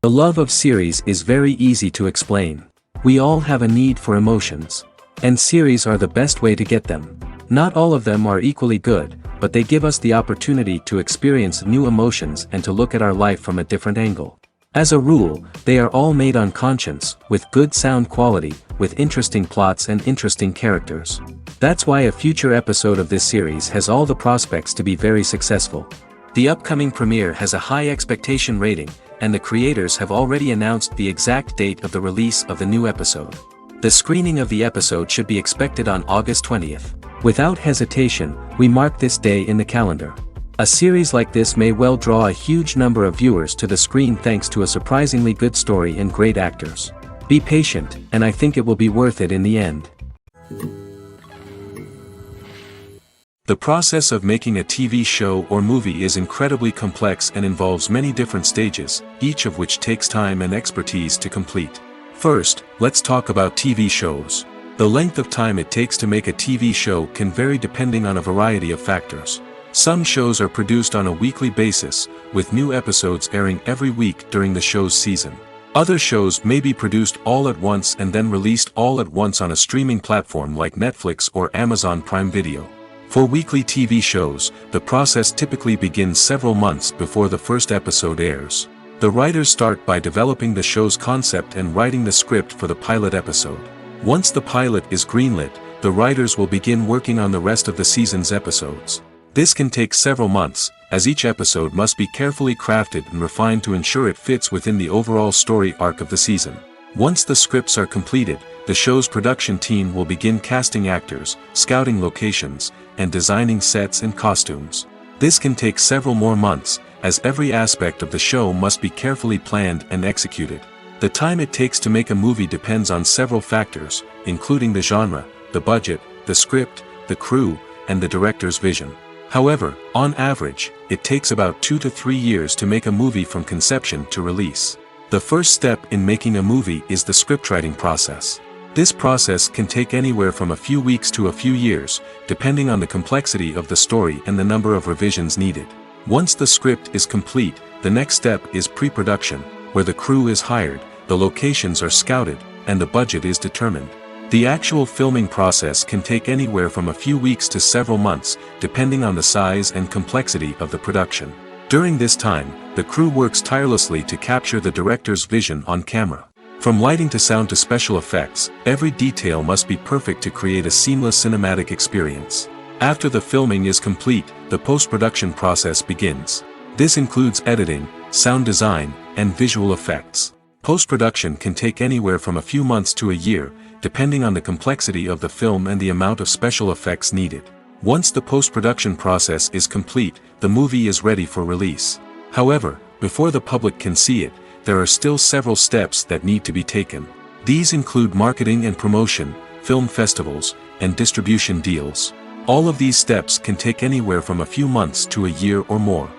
The love of series is very easy to explain. We all have a need for emotions. And series are the best way to get them. Not all of them are equally good, but they give us the opportunity to experience new emotions and to look at our life from a different angle. As a rule, they are all made on conscience, with good sound quality, with interesting plots and interesting characters. That's why a future episode of this series has all the prospects to be very successful. The upcoming premiere has a high expectation rating, and the creators have already announced the exact date of the release of the new episode. The screening of the episode should be expected on August 20th. Without hesitation, we mark this day in the calendar. A series like this may well draw a huge number of viewers to the screen thanks to a surprisingly good story and great actors. Be patient, and I think it will be worth it in the end. The process of making a TV show or movie is incredibly complex and involves many different stages, each of which takes time and expertise to complete. First, let's talk about TV shows. The length of time it takes to make a TV show can vary depending on a variety of factors. Some shows are produced on a weekly basis, with new episodes airing every week during the show's season. Other shows may be produced all at once and then released all at once on a streaming platform like Netflix or Amazon Prime Video. For weekly TV shows, the process typically begins several months before the first episode airs. The writers start by developing the show's concept and writing the script for the pilot episode. Once the pilot is greenlit, the writers will begin working on the rest of the season's episodes. This can take several months, as each episode must be carefully crafted and refined to ensure it fits within the overall story arc of the season. Once the scripts are completed, the show's production team will begin casting actors, scouting locations, and designing sets and costumes. This can take several more months, as every aspect of the show must be carefully planned and executed. The time it takes to make a movie depends on several factors, including the genre, the budget, the script, the crew, and the director's vision. However, on average, it takes about 2 to 3 years to make a movie from conception to release. The first step in making a movie is the scriptwriting process. This process can take anywhere from a few weeks to a few years, depending on the complexity of the story and the number of revisions needed. Once the script is complete, the next step is pre-production, where the crew is hired, the locations are scouted, and the budget is determined. The actual filming process can take anywhere from a few weeks to several months, depending on the size and complexity of the production. During this time, the crew works tirelessly to capture the director's vision on camera. From lighting to sound to special effects, every detail must be perfect to create a seamless cinematic experience. After the filming is complete, the post-production process begins. This includes editing, sound design, and visual effects. Post-production can take anywhere from a few months to a year, depending on the complexity of the film and the amount of special effects needed. Once the post-production process is complete, the movie is ready for release. However, before the public can see it, there are still several steps that need to be taken. These include marketing and promotion, film festivals, and distribution deals. All of these steps can take anywhere from a few months to a year or more.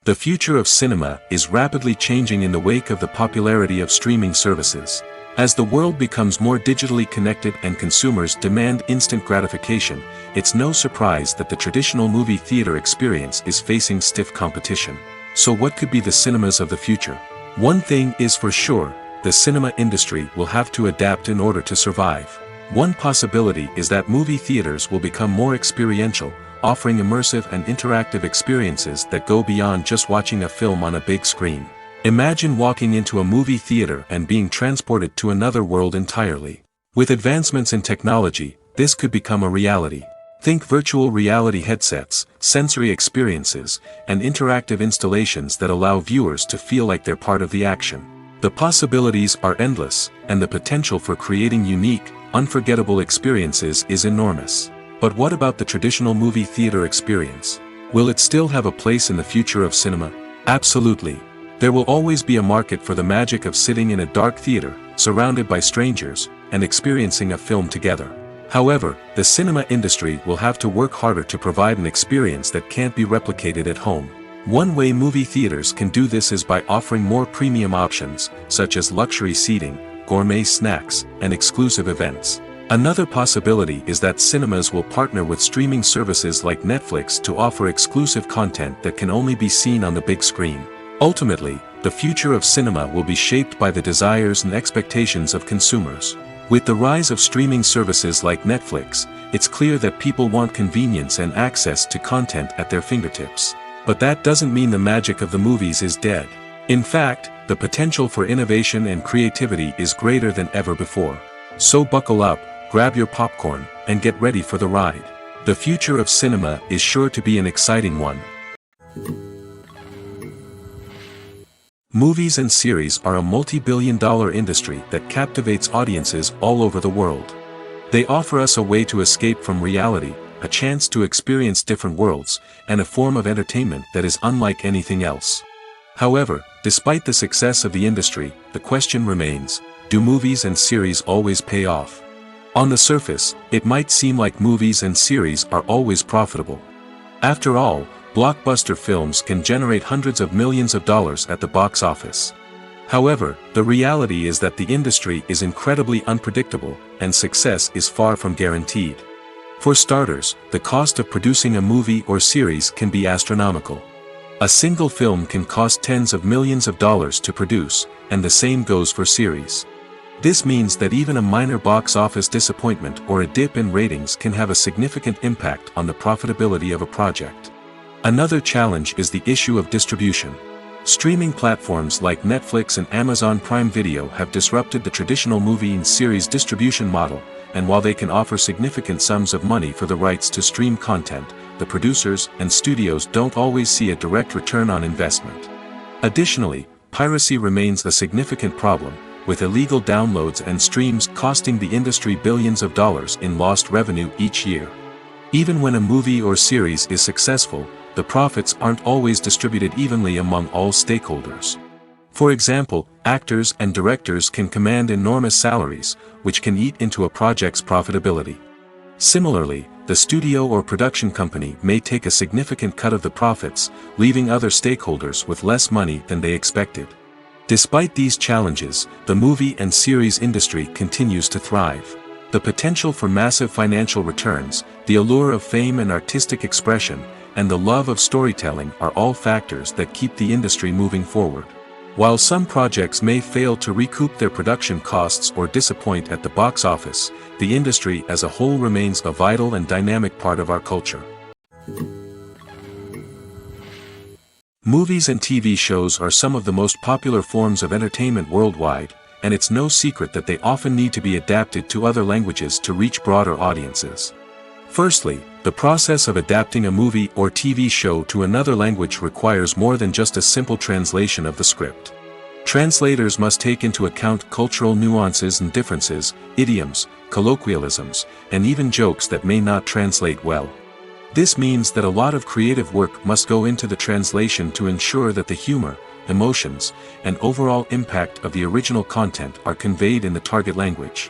The future of cinema is rapidly changing in the wake of the popularity of streaming services. As the world becomes more digitally connected and consumers demand instant gratification, it's no surprise that the traditional movie theater experience is facing stiff competition. So what could be the cinemas of the future? One thing is for sure, the cinema industry will have to adapt in order to survive. One possibility is that movie theaters will become more experiential, offering immersive and interactive experiences that go beyond just watching a film on a big screen. Imagine walking into a movie theater and being transported to another world entirely. With advancements in technology, this could become a reality. Think virtual reality headsets, sensory experiences, and interactive installations that allow viewers to feel like they're part of the action. The possibilities are endless, and the potential for creating unique, unforgettable experiences is enormous. But what about the traditional movie theater experience? Will it still have a place in the future of cinema? Absolutely. There will always be a market for the magic of sitting in a dark theater, surrounded by strangers, and experiencing a film together. However, the cinema industry will have to work harder to provide an experience that can't be replicated at home. One way movie theaters can do this is by offering more premium options, such as luxury seating, gourmet snacks, and exclusive events. Another possibility is that cinemas will partner with streaming services like Netflix to offer exclusive content that can only be seen on the big screen. Ultimately, the future of cinema will be shaped by the desires and expectations of consumers. With the rise of streaming services like Netflix, it's clear that people want convenience and access to content at their fingertips. But that doesn't mean the magic of the movies is dead. In fact, the potential for innovation and creativity is greater than ever before. So buckle up, grab your popcorn, and get ready for the ride. The future of cinema is sure to be an exciting one. Movies and series are a multi-billion-dollar industry that captivates audiences all over the world. They offer us a way to escape from reality, a chance to experience different worlds, and a form of entertainment that is unlike anything else. However, despite the success of the industry, the question remains, do movies and series always pay off? On the surface, it might seem like movies and series are always profitable. After all, blockbuster films can generate hundreds of millions of dollars at the box office. However, the reality is that the industry is incredibly unpredictable, and success is far from guaranteed. For starters, the cost of producing a movie or series can be astronomical. A single film can cost tens of millions of dollars to produce, and the same goes for series. This means that even a minor box office disappointment or a dip in ratings can have a significant impact on the profitability of a project. Another challenge is the issue of distribution. Streaming platforms like Netflix and Amazon Prime Video have disrupted the traditional movie and series distribution model, and while they can offer significant sums of money for the rights to stream content, the producers and studios don't always see a direct return on investment. Additionally, piracy remains a significant problem, with illegal downloads and streams costing the industry billions of dollars in lost revenue each year. Even when a movie or series is successful, the profits aren't always distributed evenly among all stakeholders. For example, actors and directors can command enormous salaries, which can eat into a project's profitability. Similarly, the studio or production company may take a significant cut of the profits, leaving other stakeholders with less money than they expected. Despite these challenges, the movie and series industry continues to thrive. The potential for massive financial returns, the allure of fame and artistic expression, and the love of storytelling are all factors that keep the industry moving forward. While some projects may fail to recoup their production costs or disappoint at the box office, the industry as a whole remains a vital and dynamic part of our culture. Movies and TV shows are some of the most popular forms of entertainment worldwide, and it's no secret that they often need to be adapted to other languages to reach broader audiences. Firstly, the process of adapting a movie or TV show to another language requires more than just a simple translation of the script. Translators must take into account cultural nuances and differences, idioms, colloquialisms, and even jokes that may not translate well. This means that a lot of creative work must go into the translation to ensure that the humor, emotions, and overall impact of the original content are conveyed in the target language.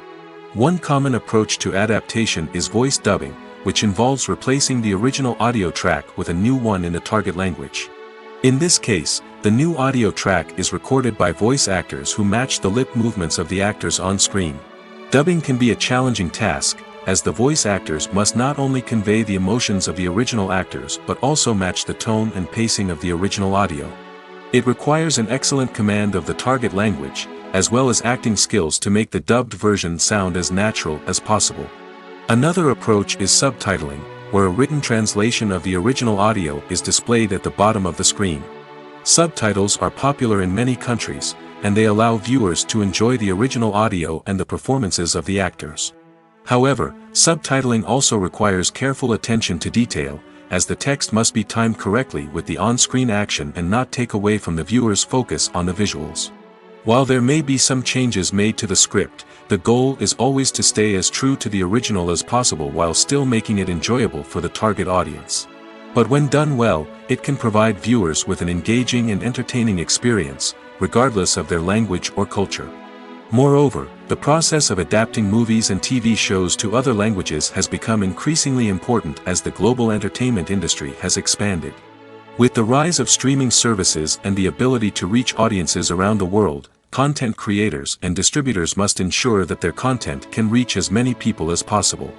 One common approach to adaptation is voice dubbing, which involves replacing the original audio track with a new one in the target language. In this case, the new audio track is recorded by voice actors who match the lip movements of the actors on screen. Dubbing can be a challenging task, as the voice actors must not only convey the emotions of the original actors but also match the tone and pacing of the original audio. It requires an excellent command of the target language, as well as acting skills to make the dubbed version sound as natural as possible. Another approach is subtitling, where a written translation of the original audio is displayed at the bottom of the screen. Subtitles are popular in many countries, and they allow viewers to enjoy the original audio and the performances of the actors. However, subtitling also requires careful attention to detail, as the text must be timed correctly with the on-screen action and not take away from the viewer's focus on the visuals. While there may be some changes made to the script, the goal is always to stay as true to the original as possible while still making it enjoyable for the target audience. But when done well, it can provide viewers with an engaging and entertaining experience, regardless of their language or culture. Moreover, the process of adapting movies and TV shows to other languages has become increasingly important as the global entertainment industry has expanded. With the rise of streaming services and the ability to reach audiences around the world, content creators and distributors must ensure that their content can reach as many people as possible.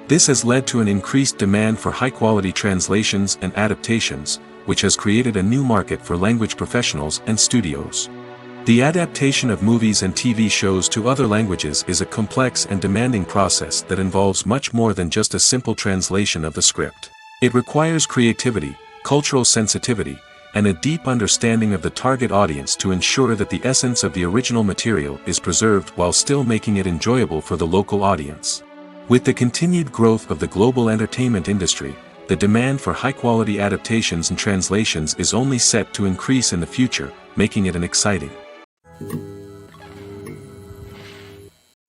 This has led to an increased demand for high-quality translations and adaptations, which has created a new market for language professionals and studios. The adaptation of movies and TV shows to other languages is a complex and demanding process that involves much more than just a simple translation of the script. It requires creativity, cultural sensitivity, and a deep understanding of the target audience to ensure that the essence of the original material is preserved while still making it enjoyable for the local audience. With the continued growth of the global entertainment industry, the demand for high-quality adaptations and translations is only set to increase in the future, making it an exciting.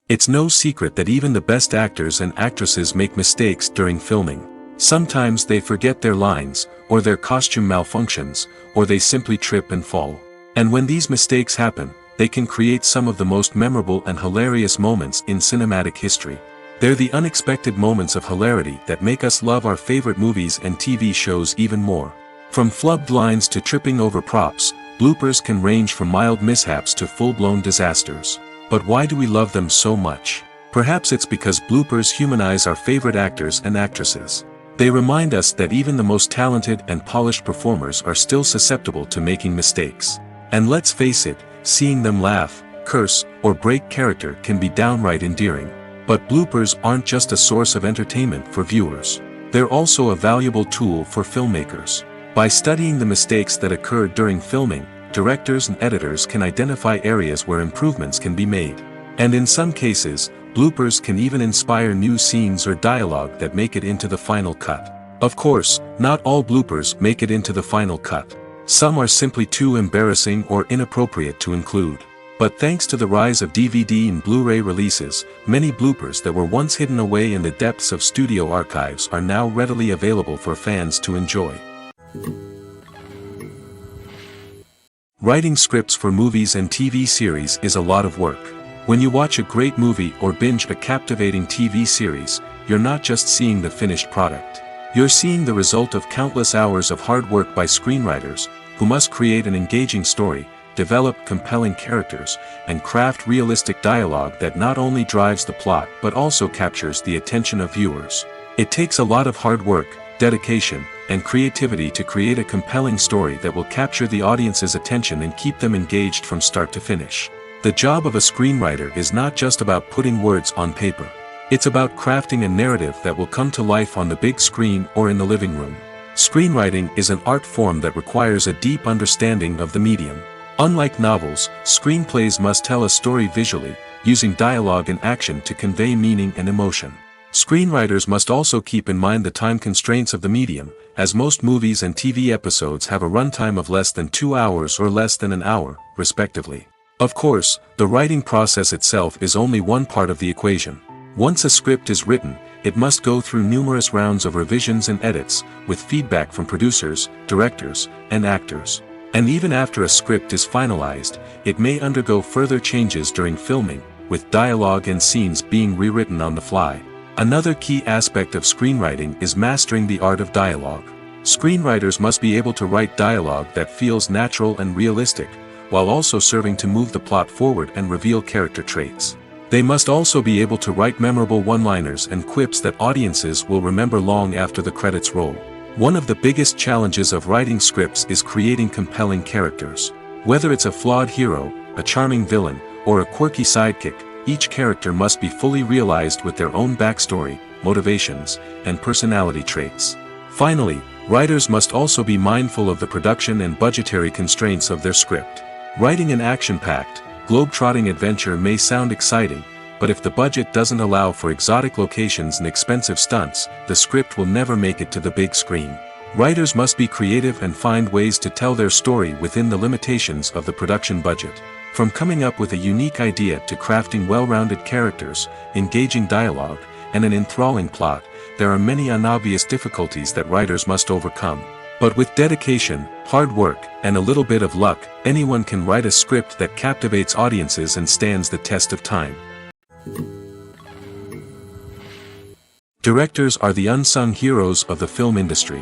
It's no secret that even the best actors and actresses make mistakes during filming. Sometimes they forget their lines, or their costume malfunctions, or they simply trip and fall. And when these mistakes happen, they can create some of the most memorable and hilarious moments in cinematic history. They're the unexpected moments of hilarity that make us love our favorite movies and TV shows even more. From flubbed lines to tripping over props, bloopers can range from mild mishaps to full-blown disasters. But why do we love them so much? Perhaps it's because bloopers humanize our favorite actors and actresses. They remind us that even the most talented and polished performers are still susceptible to making mistakes. And let's face it, seeing them laugh, curse, or break character can be downright endearing. But bloopers aren't just a source of entertainment for viewers. They're also a valuable tool for filmmakers. By studying the mistakes that occurred during filming, directors and editors can identify areas where improvements can be made. And in some cases, bloopers can even inspire new scenes or dialogue that make it into the final cut. Of course, not all bloopers make it into the final cut. Some are simply too embarrassing or inappropriate to include. But thanks to the rise of DVD and Blu-ray releases, many bloopers that were once hidden away in the depths of studio archives are now readily available for fans to enjoy. Writing scripts for movies and TV series is a lot of work. When you watch a great movie or binge a captivating TV series, you're not just seeing the finished product. You're seeing the result of countless hours of hard work by screenwriters, who must create an engaging story, develop compelling characters, and craft realistic dialogue that not only drives the plot but also captures the attention of viewers. It takes a lot of hard work, dedication, and creativity to create a compelling story that will capture the audience's attention and keep them engaged from start to finish. The job of a screenwriter is not just about putting words on paper. It's about crafting a narrative that will come to life on the big screen or in the living room. Screenwriting is an art form that requires a deep understanding of the medium. Unlike novels, screenplays must tell a story visually, using dialogue and action to convey meaning and emotion. Screenwriters must also keep in mind the time constraints of the medium, as most movies and TV episodes have a runtime of less than 2 hours or less than an hour, respectively. Of course, the writing process itself is only one part of the equation. Once a script is written, it must go through numerous rounds of revisions and edits, with feedback from producers, directors, and actors. And even after a script is finalized, it may undergo further changes during filming, with dialogue and scenes being rewritten on the fly. Another key aspect of screenwriting is mastering the art of dialogue. Screenwriters must be able to write dialogue that feels natural and realistic, while also serving to move the plot forward and reveal character traits. They must also be able to write memorable one-liners and quips that audiences will remember long after the credits roll. One of the biggest challenges of writing scripts is creating compelling characters. Whether it's a flawed hero, a charming villain, or a quirky sidekick, each character must be fully realized with their own backstory, motivations, and personality traits. Finally, writers must also be mindful of the production and budgetary constraints of their script. Writing an action-packed, globe-trotting adventure may sound exciting, but if the budget doesn't allow for exotic locations and expensive stunts, the script will never make it to the big screen. Writers must be creative and find ways to tell their story within the limitations of the production budget. From coming up with a unique idea to crafting well-rounded characters, engaging dialogue, and an enthralling plot, there are many unobvious difficulties that writers must overcome. But with dedication, hard work, and a little bit of luck, anyone can write a script that captivates audiences and stands the test of time. Directors are the unsung heroes of the film industry.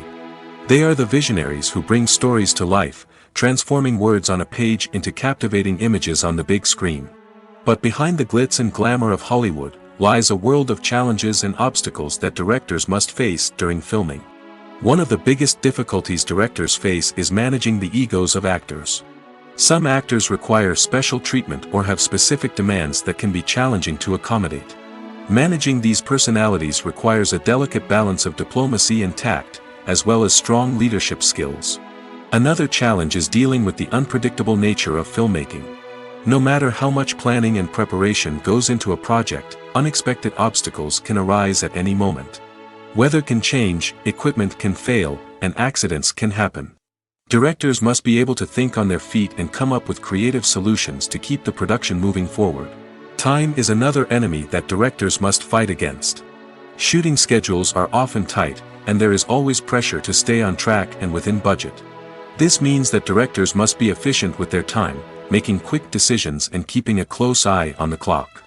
They are the visionaries who bring stories to life, transforming words on a page into captivating images on the big screen. But behind the glitz and glamour of Hollywood, lies a world of challenges and obstacles that directors must face during filming. One of the biggest difficulties directors face is managing the egos of actors. Some actors require special treatment or have specific demands that can be challenging to accommodate. Managing these personalities requires a delicate balance of diplomacy and tact, as well as strong leadership skills. Another challenge is dealing with the unpredictable nature of filmmaking. No matter how much planning and preparation goes into a project, unexpected obstacles can arise at any moment. Weather can change, equipment can fail, and accidents can happen. Directors must be able to think on their feet and come up with creative solutions to keep the production moving forward. Time is another enemy that directors must fight against. Shooting schedules are often tight, and there is always pressure to stay on track and within budget. This means that directors must be efficient with their time, making quick decisions and keeping a close eye on the clock.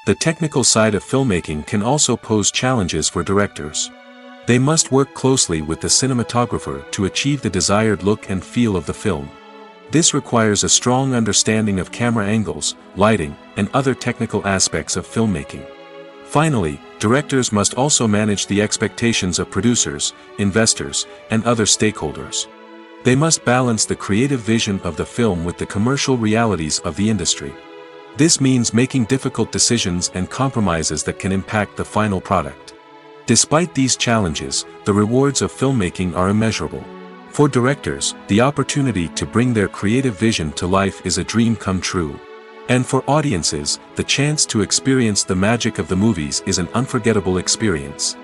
The technical side of filmmaking can also pose challenges for directors. They must work closely with the cinematographer to achieve the desired look and feel of the film. This requires a strong understanding of camera angles, lighting, and other technical aspects of filmmaking. Finally, directors must also manage the expectations of producers, investors, and other stakeholders. They must balance the creative vision of the film with the commercial realities of the industry. This means making difficult decisions and compromises that can impact the final product. Despite these challenges, the rewards of filmmaking are immeasurable. For directors, the opportunity to bring their creative vision to life is a dream come true. And for audiences, the chance to experience the magic of the movies is an unforgettable experience.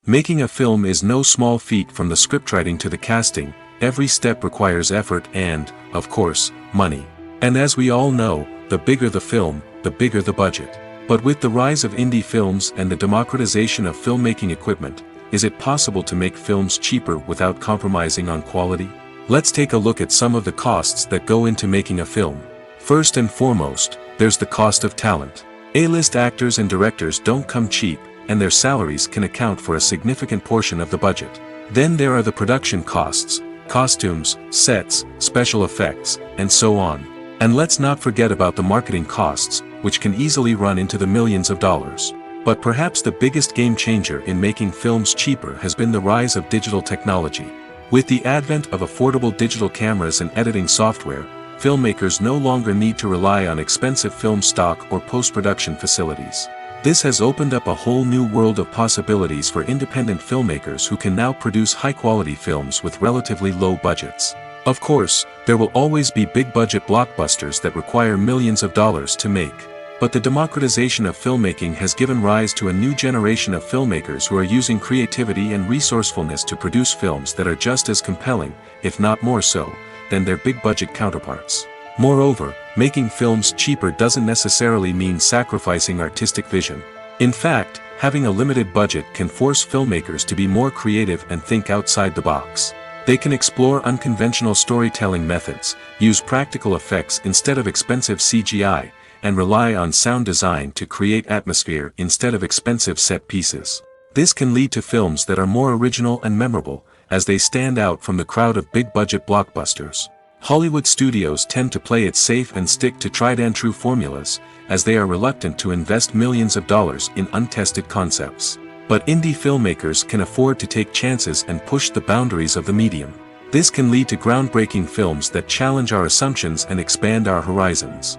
Making a film is no small feat. From the scriptwriting to the casting, every step requires effort and, of course, money. And as we all know, the bigger the film, the bigger the budget. But with the rise of indie films and the democratization of filmmaking equipment, is it possible to make films cheaper without compromising on quality? Let's take a look at some of the costs that go into making a film. First and foremost, there's the cost of talent. A-list actors and directors don't come cheap, and their salaries can account for a significant portion of the budget. Then there are the production costs, costumes, sets, special effects, and so on. And let's not forget about the marketing costs, which can easily run into the millions of dollars. But perhaps the biggest game changer in making films cheaper has been the rise of digital technology. With the advent of affordable digital cameras and editing software, filmmakers no longer need to rely on expensive film stock or post-production facilities. This has opened up a whole new world of possibilities for independent filmmakers who can now produce high-quality films with relatively low budgets. Of course, there will always be big-budget blockbusters that require millions of dollars to make. But the democratization of filmmaking has given rise to a new generation of filmmakers who are using creativity and resourcefulness to produce films that are just as compelling, if not more so, than their big-budget counterparts. Moreover, making films cheaper doesn't necessarily mean sacrificing artistic vision. In fact, having a limited budget can force filmmakers to be more creative and think outside the box. They can explore unconventional storytelling methods, use practical effects instead of expensive CGI, and rely on sound design to create atmosphere instead of expensive set pieces. This can lead to films that are more original and memorable, as they stand out from the crowd of big-budget blockbusters. Hollywood studios tend to play it safe and stick to tried-and-true formulas, as they are reluctant to invest millions of dollars in untested concepts. But indie filmmakers can afford to take chances and push the boundaries of the medium. This can lead to groundbreaking films that challenge our assumptions and expand our horizons.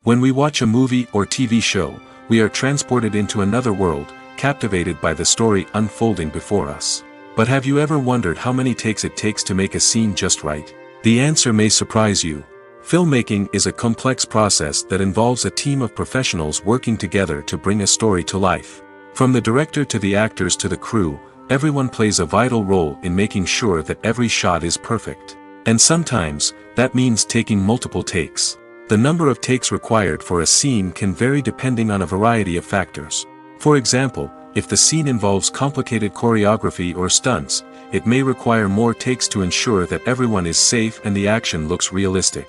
When we watch a movie or TV show, we are transported into another world, captivated by the story unfolding before us. But have you ever wondered how many takes it takes to make a scene just right? The answer may surprise you. Filmmaking is a complex process that involves a team of professionals working together to bring a story to life. From the director to the actors to the crew, everyone plays a vital role in making sure that every shot is perfect. And sometimes, that means taking multiple takes. The number of takes required for a scene can vary depending on a variety of factors. For example, if the scene involves complicated choreography or stunts, it may require more takes to ensure that everyone is safe and the action looks realistic.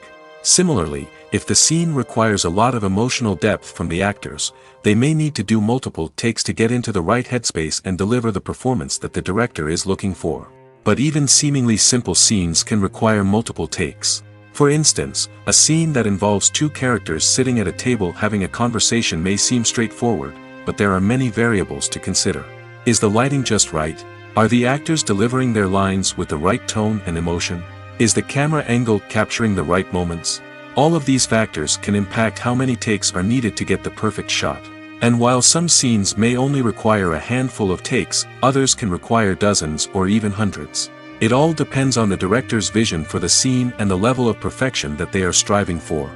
Similarly, if the scene requires a lot of emotional depth from the actors, they may need to do multiple takes to get into the right headspace and deliver the performance that the director is looking for. But even seemingly simple scenes can require multiple takes. For instance, a scene that involves two characters sitting at a table having a conversation may seem straightforward, but there are many variables to consider. Is the lighting just right? Are the actors delivering their lines with the right tone and emotion? Is the camera angle capturing the right moments? All of these factors can impact how many takes are needed to get the perfect shot. And while some scenes may only require a handful of takes, others can require dozens or even hundreds. It all depends on the director's vision for the scene and the level of perfection that they are striving for.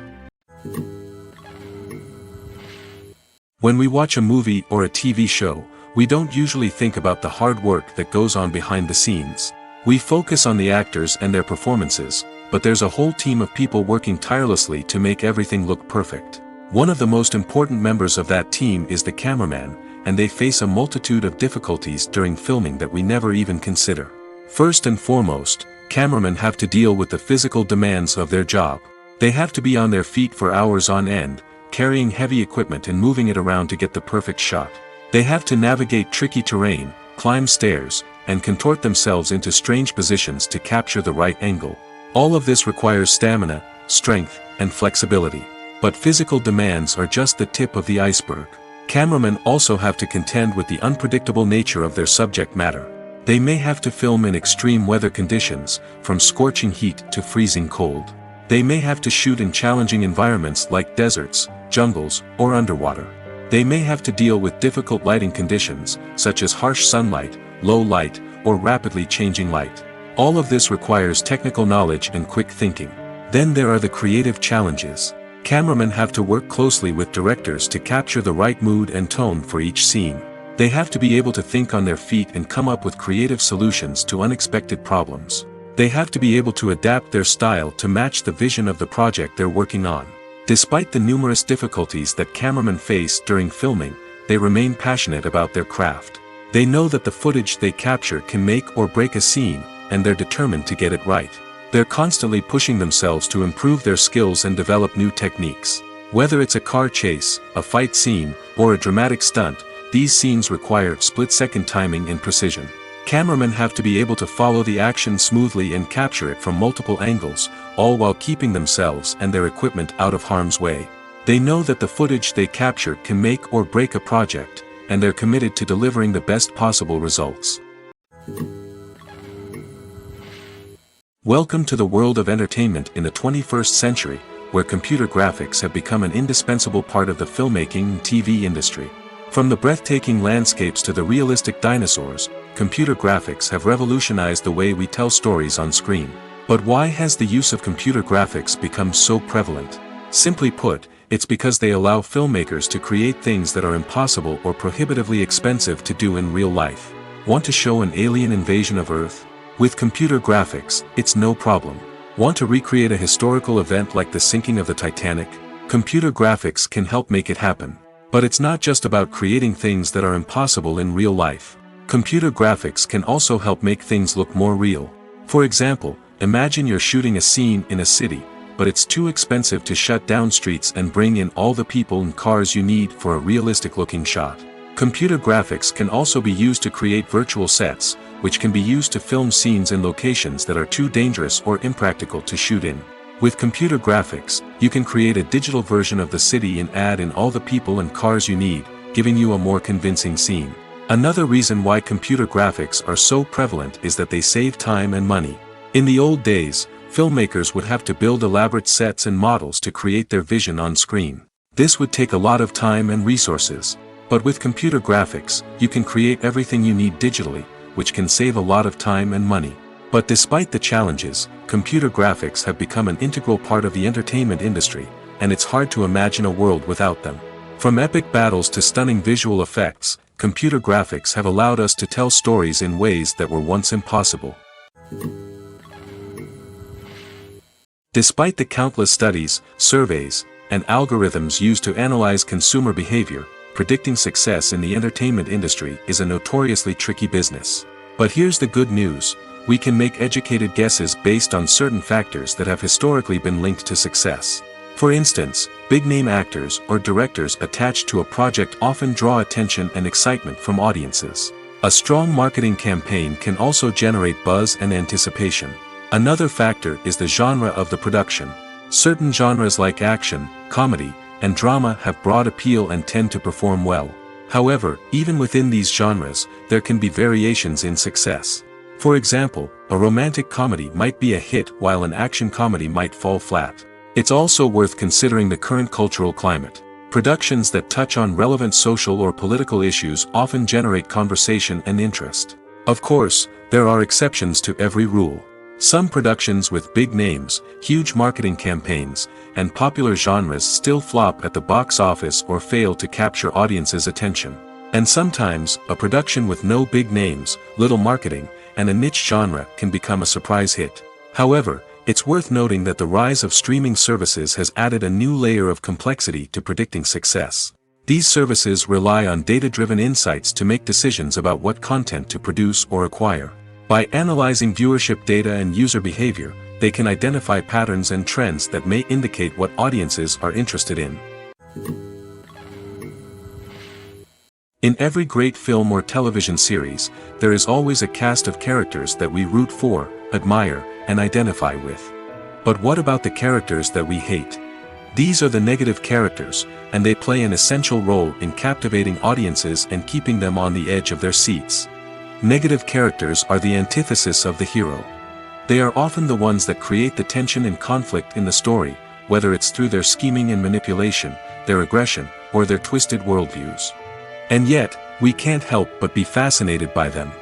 When we watch a movie or a TV show, we don't usually think about the hard work that goes on behind the scenes. We focus on the actors and their performances, but there's a whole team of people working tirelessly to make everything look perfect. One of the most important members of that team is the cameraman, and they face a multitude of difficulties during filming that we never even consider. First and foremost, cameramen have to deal with the physical demands of their job. They have to be on their feet for hours on end, carrying heavy equipment and moving it around to get the perfect shot. They have to navigate tricky terrain, climb stairs, and contort themselves into strange positions to capture the right angle. All of this requires stamina, strength, and flexibility. But physical demands are just the tip of the iceberg. Cameramen also have to contend with the unpredictable nature of their subject matter. They may have to film in extreme weather conditions, from scorching heat to freezing cold. They may have to shoot in challenging environments like deserts, jungles, or underwater. They may have to deal with difficult lighting conditions, such as harsh sunlight, low light, or rapidly changing light. All of this requires technical knowledge and quick thinking. Then there are the creative challenges. Cameramen have to work closely with directors to capture the right mood and tone for each scene. They have to be able to think on their feet and come up with creative solutions to unexpected problems. They have to be able to adapt their style to match the vision of the project they're working on. Despite the numerous difficulties that cameramen face during filming, they remain passionate about their craft. They know that the footage they capture can make or break a scene, and they're determined to get it right. They're constantly pushing themselves to improve their skills and develop new techniques. Whether it's a car chase, a fight scene, or a dramatic stunt, these scenes require split-second timing and precision. Cameramen have to be able to follow the action smoothly and capture it from multiple angles, all while keeping themselves and their equipment out of harm's way. They know that the footage they capture can make or break a project, and they're committed to delivering the best possible results. Welcome to the world of entertainment in the 21st century, where computer graphics have become an indispensable part of the filmmaking and TV industry. From the breathtaking landscapes to the realistic dinosaurs, computer graphics have revolutionized the way we tell stories on screen. But why has the use of computer graphics become so prevalent? Simply put, it's because they allow filmmakers to create things that are impossible or prohibitively expensive to do in real life. Want to show an alien invasion of Earth? With computer graphics, it's no problem. Want to recreate a historical event like the sinking of the Titanic? Computer graphics can help make it happen. But it's not just about creating things that are impossible in real life. Computer graphics can also help make things look more real. For example, imagine you're shooting a scene in a city, but it's too expensive to shut down streets and bring in all the people and cars you need for a realistic-looking shot. Computer graphics can also be used to create virtual sets, which can be used to film scenes in locations that are too dangerous or impractical to shoot in. With computer graphics, you can create a digital version of the city and add in all the people and cars you need, giving you a more convincing scene. Another reason why computer graphics are so prevalent is that they save time and money. In the old days, filmmakers would have to build elaborate sets and models to create their vision on screen. This would take a lot of time and resources. But with computer graphics, you can create everything you need digitally, which can save a lot of time and money. But despite the challenges, computer graphics have become an integral part of the entertainment industry, and it's hard to imagine a world without them. From epic battles to stunning visual effects, computer graphics have allowed us to tell stories in ways that were once impossible. Despite the countless studies, surveys, and algorithms used to analyze consumer behavior, predicting success in the entertainment industry is a notoriously tricky business. But here's the good news: we can make educated guesses based on certain factors that have historically been linked to success. For instance, big-name actors or directors attached to a project often draw attention and excitement from audiences. A strong marketing campaign can also generate buzz and anticipation. Another factor is the genre of the production. Certain genres like action, comedy, and drama have broad appeal and tend to perform well. However, even within these genres, there can be variations in success. For example, a romantic comedy might be a hit while an action comedy might fall flat. It's also worth considering the current cultural climate. Productions that touch on relevant social or political issues often generate conversation and interest. Of course, there are exceptions to every rule. Some productions with big names, huge marketing campaigns, and popular genres still flop at the box office or fail to capture audiences' attention. And sometimes, a production with no big names, little marketing, and a niche genre can become a surprise hit. However, it's worth noting that the rise of streaming services has added a new layer of complexity to predicting success. These services rely on data-driven insights to make decisions about what content to produce or acquire. By analyzing viewership data and user behavior, they can identify patterns and trends that may indicate what audiences are interested in. In every great film or television series, there is always a cast of characters that we root for, admire, and identify with. But what about the characters that we hate? These are the negative characters, and they play an essential role in captivating audiences and keeping them on the edge of their seats. Negative characters are the antithesis of the hero. They are often the ones that create the tension and conflict in the story, whether it's through their scheming and manipulation, their aggression, or their twisted worldviews. And yet, we can't help but be fascinated by them.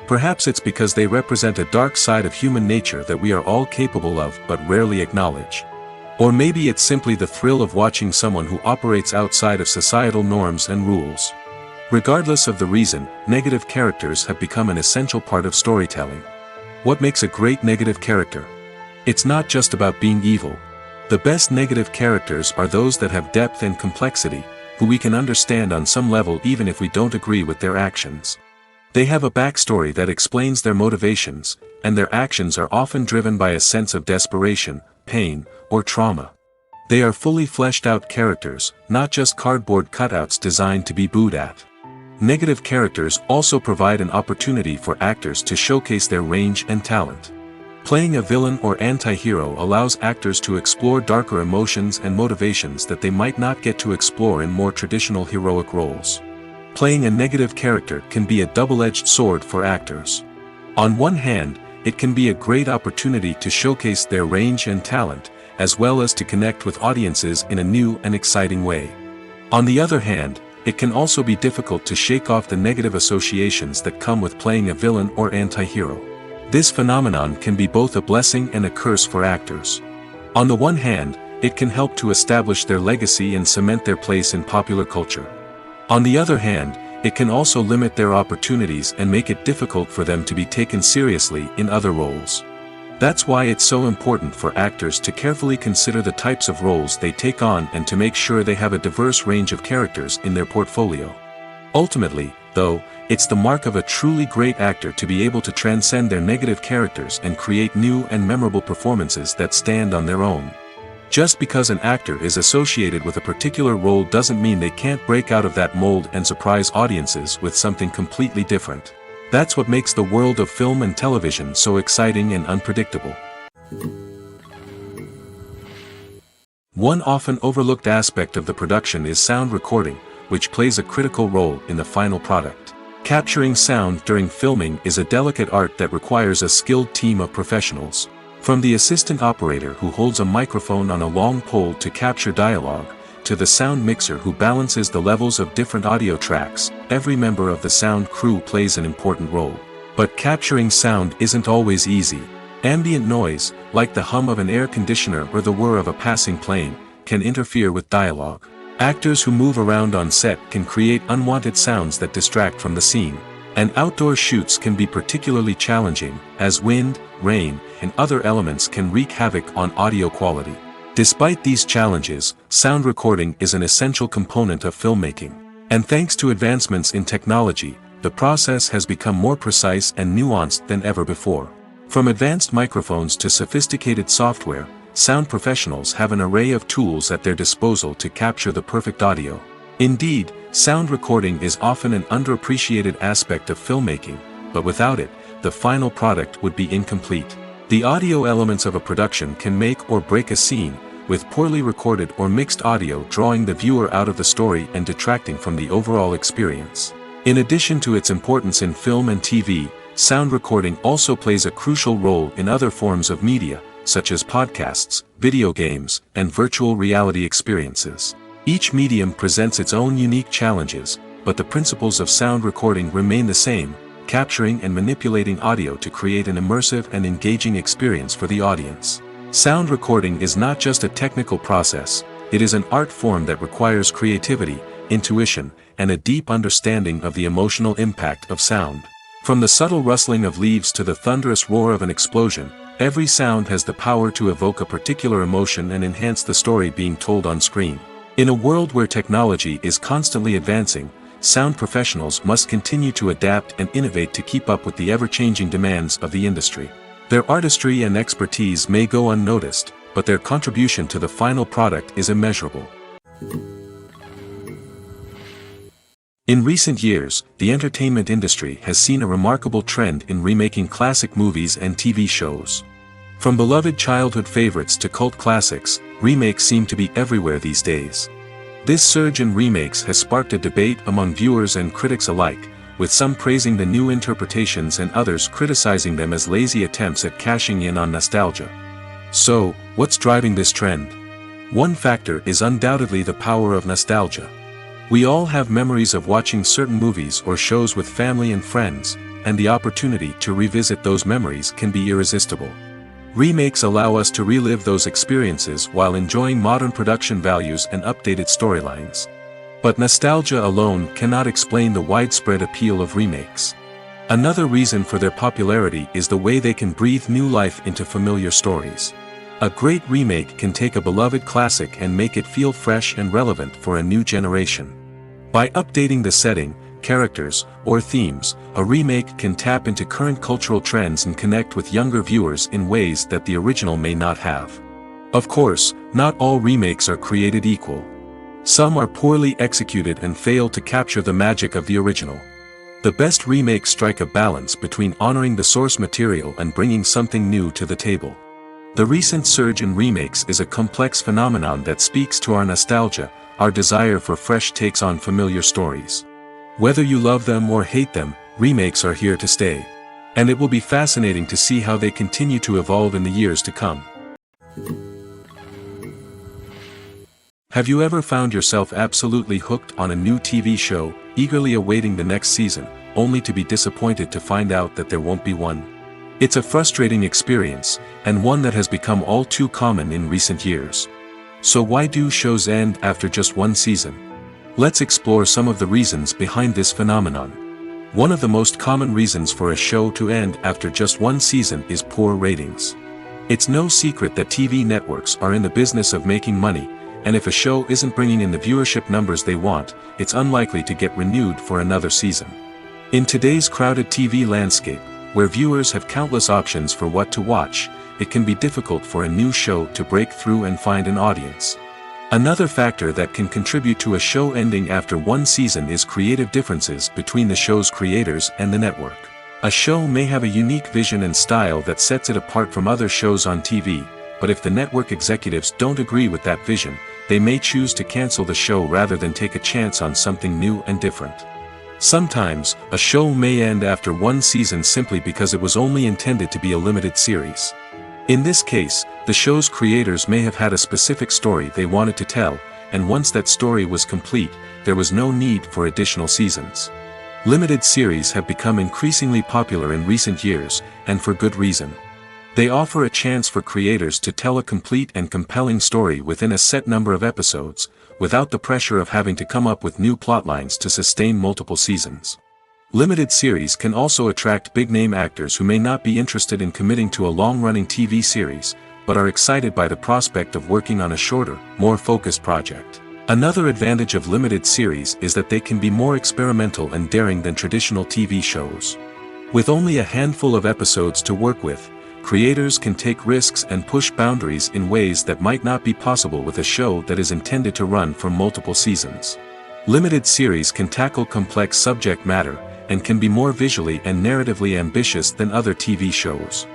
Perhaps it's because they represent a dark side of human nature that we are all capable of but rarely acknowledge. Or maybe it's simply the thrill of watching someone who operates outside of societal norms and rules. Regardless of the reason, negative characters have become an essential part of storytelling. What makes a great negative character? It's not just about being evil. The best negative characters are those that have depth and complexity, who we can understand on some level even if we don't agree with their actions. They have a backstory that explains their motivations, and their actions are often driven by a sense of desperation, pain, or trauma. They are fully fleshed out characters, not just cardboard cutouts designed to be booed at. Negative characters also provide an opportunity for actors to showcase their range and talent. Playing a villain or anti-hero allows actors to explore darker emotions and motivations that they might not get to explore in more traditional heroic roles. Playing a negative character can be a double-edged sword for actors. On one hand, it can be a great opportunity to showcase their range and talent, as well as to connect with audiences in a new and exciting way. On the other hand, it can also be difficult to shake off the negative associations that come with playing a villain or anti-hero. This phenomenon can be both a blessing and a curse for actors. On the one hand, it can help to establish their legacy and cement their place in popular culture. On the other hand, it can also limit their opportunities and make it difficult for them to be taken seriously in other roles. That's why it's so important for actors to carefully consider the types of roles they take on and to make sure they have a diverse range of characters in their portfolio. Ultimately, though, it's the mark of a truly great actor to be able to transcend their negative characters and create new and memorable performances that stand on their own. Just because an actor is associated with a particular role doesn't mean they can't break out of that mold and surprise audiences with something completely different. That's what makes the world of film and television so exciting and unpredictable. One often overlooked aspect of the production is sound recording, which plays a critical role in the final product. Capturing sound during filming is a delicate art that requires a skilled team of professionals. From the assistant operator who holds a microphone on a long pole to capture dialogue, to the sound mixer who balances the levels of different audio tracks, every member of the sound crew plays an important role. But capturing sound isn't always easy. Ambient noise, like the hum of an air conditioner or the whir of a passing plane, can interfere with dialogue. Actors who move around on set can create unwanted sounds that distract from the scene. And outdoor shoots can be particularly challenging, as wind, rain, and other elements can wreak havoc on audio quality. Despite these challenges, sound recording is an essential component of filmmaking. And thanks to advancements in technology, the process has become more precise and nuanced than ever before. From advanced microphones to sophisticated software, sound professionals have an array of tools at their disposal to capture the perfect audio. Indeed, sound recording is often an underappreciated aspect of filmmaking, but without it, the final product would be incomplete. The audio elements of a production can make or break a scene, with poorly recorded or mixed audio drawing the viewer out of the story and detracting from the overall experience. In addition to its importance in film and TV, sound recording also plays a crucial role in other forms of media, such as podcasts, video games, and virtual reality experiences. Each medium presents its own unique challenges, but the principles of sound recording remain the same, capturing and manipulating audio to create an immersive and engaging experience for the audience. Sound recording is not just a technical process, it is an art form that requires creativity, intuition, and a deep understanding of the emotional impact of sound. From the subtle rustling of leaves to the thunderous roar of an explosion, every sound has the power to evoke a particular emotion and enhance the story being told on screen. In a world where technology is constantly advancing, sound professionals must continue to adapt and innovate to keep up with the ever-changing demands of the industry. Their artistry and expertise may go unnoticed, but their contribution to the final product is immeasurable. In recent years, the entertainment industry has seen a remarkable trend in remaking classic movies and TV shows. From beloved childhood favorites to cult classics, remakes seem to be everywhere these days. This surge in remakes has sparked a debate among viewers and critics alike, with some praising the new interpretations and others criticizing them as lazy attempts at cashing in on nostalgia. So, what's driving this trend? One factor is undoubtedly the power of nostalgia. We all have memories of watching certain movies or shows with family and friends, and the opportunity to revisit those memories can be irresistible. Remakes allow us to relive those experiences while enjoying modern production values and updated storylines. But nostalgia alone cannot explain the widespread appeal of remakes. Another reason for their popularity is the way they can breathe new life into familiar stories. A great remake can take a beloved classic and make it feel fresh and relevant for a new generation. By updating the setting, characters, or themes, a remake can tap into current cultural trends and connect with younger viewers in ways that the original may not have. Of course, not all remakes are created equal. Some are poorly executed and fail to capture the magic of the original. The best remakes strike a balance between honoring the source material and bringing something new to the table. The recent surge in remakes is a complex phenomenon that speaks to our nostalgia, our desire for fresh takes on familiar stories. Whether you love them or hate them, remakes are here to stay. And it will be fascinating to see how they continue to evolve in the years to come. Have you ever found yourself absolutely hooked on a new TV show, eagerly awaiting the next season, only to be disappointed to find out that there won't be one? It's a frustrating experience, and one that has become all too common in recent years. So why do shows end after just one season? Let's explore some of the reasons behind this phenomenon. One of the most common reasons for a show to end after just one season is poor ratings. It's no secret that TV networks are in the business of making money, and if a show isn't bringing in the viewership numbers they want, it's unlikely to get renewed for another season. In today's crowded TV landscape, where viewers have countless options for what to watch, it can be difficult for a new show to break through and find an audience. Another factor that can contribute to a show ending after one season is creative differences between the show's creators and the network. A show may have a unique vision and style that sets it apart from other shows on TV, but if the network executives don't agree with that vision, they may choose to cancel the show rather than take a chance on something new and different. Sometimes, a show may end after one season simply because it was only intended to be a limited series. In this case, the show's creators may have had a specific story they wanted to tell, and once that story was complete, there was no need for additional seasons. Limited series have become increasingly popular in recent years, and for good reason. They offer a chance for creators to tell a complete and compelling story within a set number of episodes, without the pressure of having to come up with new plotlines to sustain multiple seasons. Limited series can also attract big-name actors who may not be interested in committing to a long-running TV series, but are excited by the prospect of working on a shorter, more focused project. Another advantage of limited series is that they can be more experimental and daring than traditional TV shows. With only a handful of episodes to work with, creators can take risks and push boundaries in ways that might not be possible with a show that is intended to run for multiple seasons. Limited series can tackle complex subject matter, and can be more visually and narratively ambitious than other TV shows.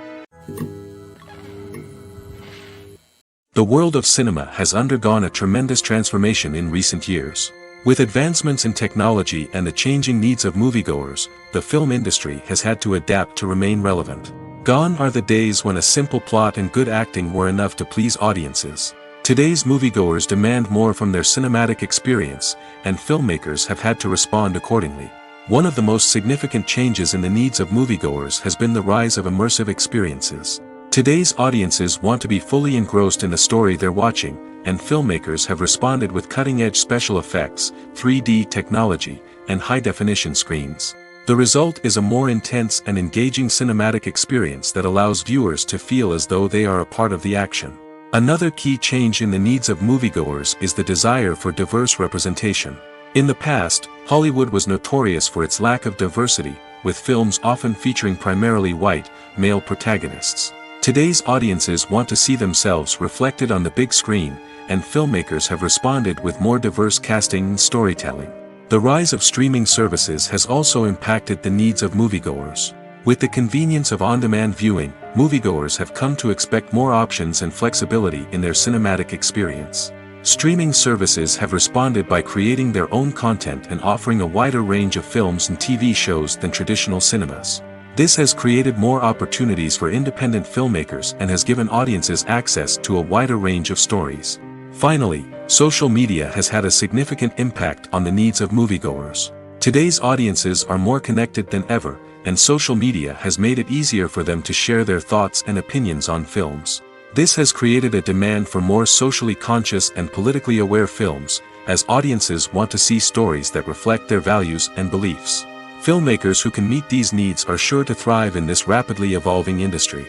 The world of cinema has undergone a tremendous transformation in recent years. With advancements in technology and the changing needs of moviegoers, the film industry has had to adapt to remain relevant. Gone are the days when a simple plot and good acting were enough to please audiences. Today's moviegoers demand more from their cinematic experience, and filmmakers have had to respond accordingly. One of the most significant changes in the needs of moviegoers has been the rise of immersive experiences. Today's audiences want to be fully engrossed in the story they're watching, and filmmakers have responded with cutting-edge special effects, 3D technology, and high-definition screens. The result is a more intense and engaging cinematic experience that allows viewers to feel as though they are a part of the action. Another key change in the needs of moviegoers is the desire for diverse representation. In the past, Hollywood was notorious for its lack of diversity, with films often featuring primarily white, male protagonists. Today's audiences want to see themselves reflected on the big screen, and filmmakers have responded with more diverse casting and storytelling. The rise of streaming services has also impacted the needs of moviegoers. With the convenience of on-demand viewing, moviegoers have come to expect more options and flexibility in their cinematic experience. Streaming services have responded by creating their own content and offering a wider range of films and TV shows than traditional cinemas. This has created more opportunities for independent filmmakers and has given audiences access to a wider range of stories. Finally, social media has had a significant impact on the needs of moviegoers. Today's audiences are more connected than ever, and social media has made it easier for them to share their thoughts and opinions on films. This has created a demand for more socially conscious and politically aware films, as audiences want to see stories that reflect their values and beliefs. Filmmakers who can meet these needs are sure to thrive in this rapidly evolving industry.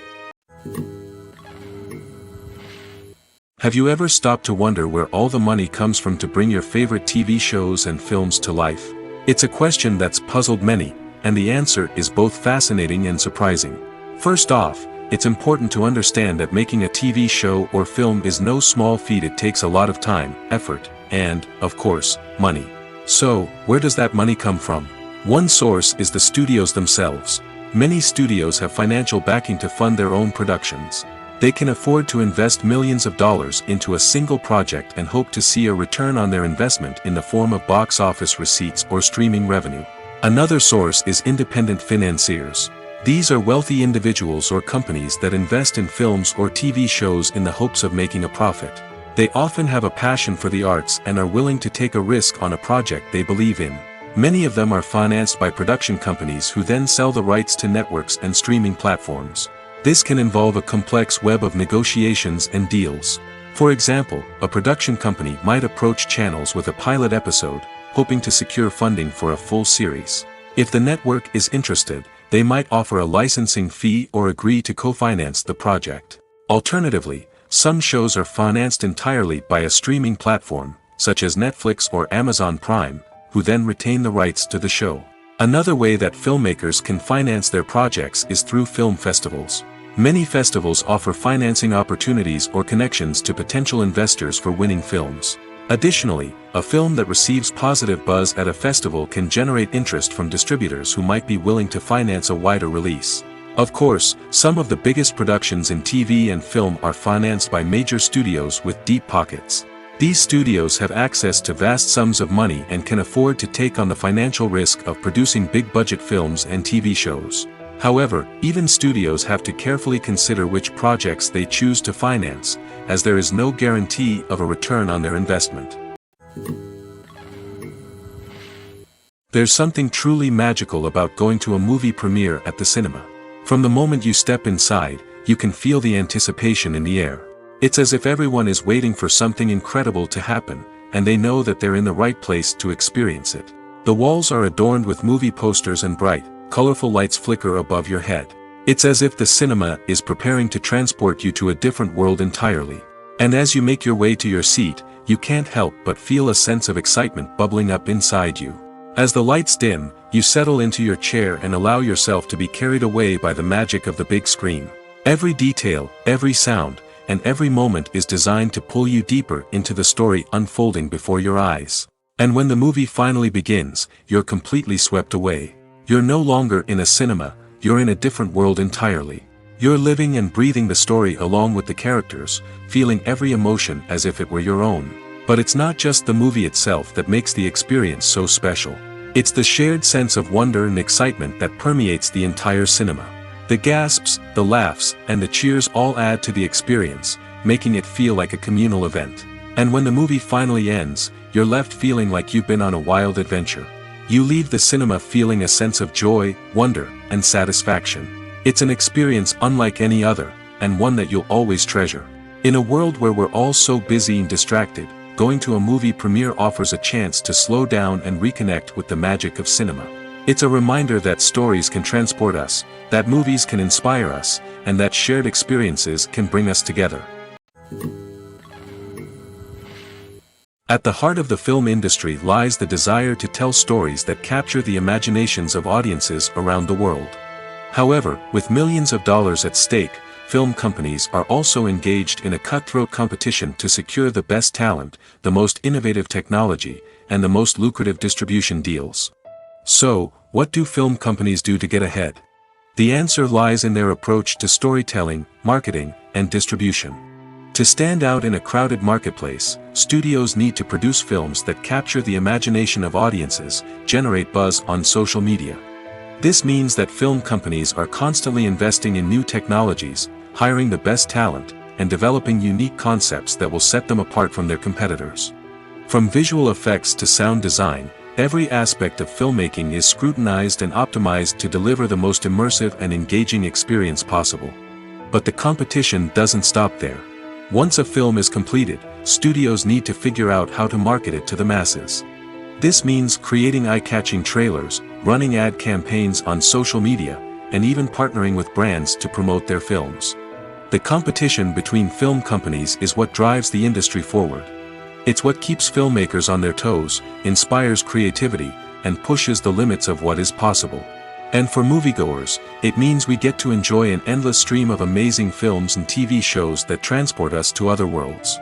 Have you ever stopped to wonder where all the money comes from to bring your favorite TV shows and films to life? It's a question that's puzzled many, and the answer is both fascinating and surprising. First off, it's important to understand that making a TV show or film is no small feat. It takes a lot of time, effort, and, of course, money. So, where does that money come from? One source is the studios themselves. Many studios have financial backing to fund their own productions. They can afford to invest millions of dollars into a single project and hope to see a return on their investment in the form of box office receipts or streaming revenue. Another source is independent financiers. These are wealthy individuals or companies that invest in films or TV shows in the hopes of making a profit. They often have a passion for the arts and are willing to take a risk on a project they believe in. Many of them are financed by production companies who then sell the rights to networks and streaming platforms. This can involve a complex web of negotiations and deals. For example, a production company might approach channels with a pilot episode, hoping to secure funding for a full series. If the network is interested, they might offer a licensing fee or agree to co-finance the project. Alternatively, some shows are financed entirely by a streaming platform, such as Netflix or Amazon Prime, who then retain the rights to the show. Another way that filmmakers can finance their projects is through film festivals. Many festivals offer financing opportunities or connections to potential investors for winning films. Additionally, a film that receives positive buzz at a festival can generate interest from distributors who might be willing to finance a wider release. Of course, some of the biggest productions in TV and film are financed by major studios with deep pockets. These studios have access to vast sums of money and can afford to take on the financial risk of producing big-budget films and TV shows. However, even studios have to carefully consider which projects they choose to finance, as there is no guarantee of a return on their investment. There's something truly magical about going to a movie premiere at the cinema. From the moment you step inside, you can feel the anticipation in the air. It's as if everyone is waiting for something incredible to happen, and they know that they're in the right place to experience it. The walls are adorned with movie posters and bright, colorful lights flicker above your head. It's as if the cinema is preparing to transport you to a different world entirely. And as you make your way to your seat, you can't help but feel a sense of excitement bubbling up inside you. As the lights dim, you settle into your chair and allow yourself to be carried away by the magic of the big screen. Every detail, every sound, and every moment is designed to pull you deeper into the story unfolding before your eyes. And when the movie finally begins, you're completely swept away. You're no longer in a cinema, you're in a different world entirely. You're living and breathing the story along with the characters, feeling every emotion as if it were your own. But it's not just the movie itself that makes the experience so special. It's the shared sense of wonder and excitement that permeates the entire cinema. The gasps, the laughs, and the cheers all add to the experience, making it feel like a communal event. And when the movie finally ends, you're left feeling like you've been on a wild adventure. You leave the cinema feeling a sense of joy, wonder, and satisfaction. It's an experience unlike any other, and one that you'll always treasure. In a world where we're all so busy and distracted, going to a movie premiere offers a chance to slow down and reconnect with the magic of cinema. It's a reminder that stories can transport us, that movies can inspire us, and that shared experiences can bring us together. At the heart of the film industry lies the desire to tell stories that capture the imaginations of audiences around the world. However, with millions of dollars at stake, film companies are also engaged in a cutthroat competition to secure the best talent, the most innovative technology, and the most lucrative distribution deals. So, what do film companies do to get ahead? The answer lies in their approach to storytelling, marketing, and distribution. To stand out in a crowded marketplace, studios need to produce films that capture the imagination of audiences, generate buzz on social media. This means that film companies are constantly investing in new technologies, hiring the best talent, and developing unique concepts that will set them apart from their competitors. From visual effects to sound design, every aspect of filmmaking is scrutinized and optimized to deliver the most immersive and engaging experience possible. But the competition doesn't stop there. Once a film is completed, studios need to figure out how to market it to the masses. This means creating eye-catching trailers, running ad campaigns on social media, and even partnering with brands to promote their films. The competition between film companies is what drives the industry forward. It's what keeps filmmakers on their toes, inspires creativity, and pushes the limits of what is possible. And for moviegoers, it means we get to enjoy an endless stream of amazing films and TV shows that transport us to other worlds.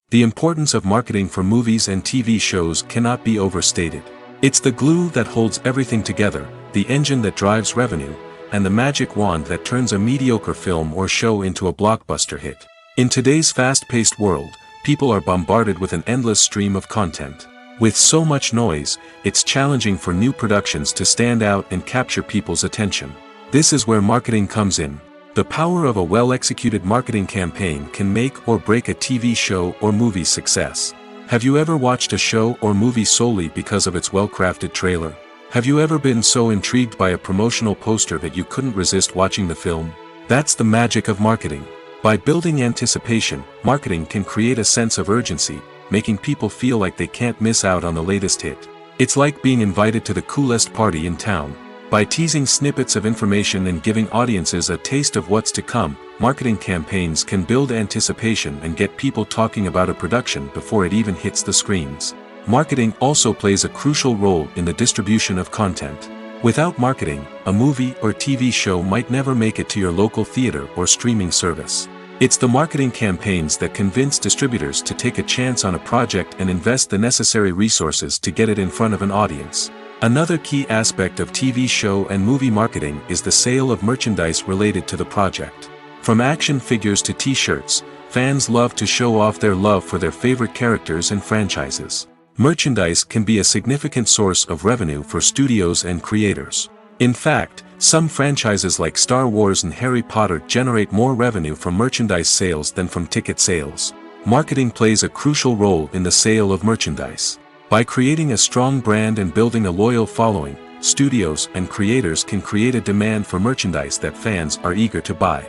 The importance of marketing for movies and TV shows cannot be overstated. It's the glue that holds everything together, the engine that drives revenue, and the magic wand that turns a mediocre film or show into a blockbuster hit. In today's fast-paced world, people are bombarded with an endless stream of content. With so much noise, it's challenging for new productions to stand out and capture people's attention. This is where marketing comes in. The power of a well-executed marketing campaign can make or break a TV show or movie's success. Have you ever watched a show or movie solely because of its well-crafted trailer? Have you ever been so intrigued by a promotional poster that you couldn't resist watching the film? That's the magic of marketing. By building anticipation, marketing can create a sense of urgency, making people feel like they can't miss out on the latest hit. It's like being invited to the coolest party in town. By teasing snippets of information and giving audiences a taste of what's to come, marketing campaigns can build anticipation and get people talking about a production before it even hits the screens. Marketing also plays a crucial role in the distribution of content. Without marketing, a movie or TV show might never make it to your local theater or streaming service. It's the marketing campaigns that convince distributors to take a chance on a project and invest the necessary resources to get it in front of an audience. Another key aspect of TV show and movie marketing is the sale of merchandise related to the project. From action figures to t-shirts, fans love to show off their love for their favorite characters and franchises. Merchandise can be a significant source of revenue for studios and creators. In fact, some franchises like Star Wars and Harry Potter generate more revenue from merchandise sales than from ticket sales. Marketing plays a crucial role in the sale of merchandise. By creating a strong brand and building a loyal following, studios and creators can create a demand for merchandise that fans are eager to buy.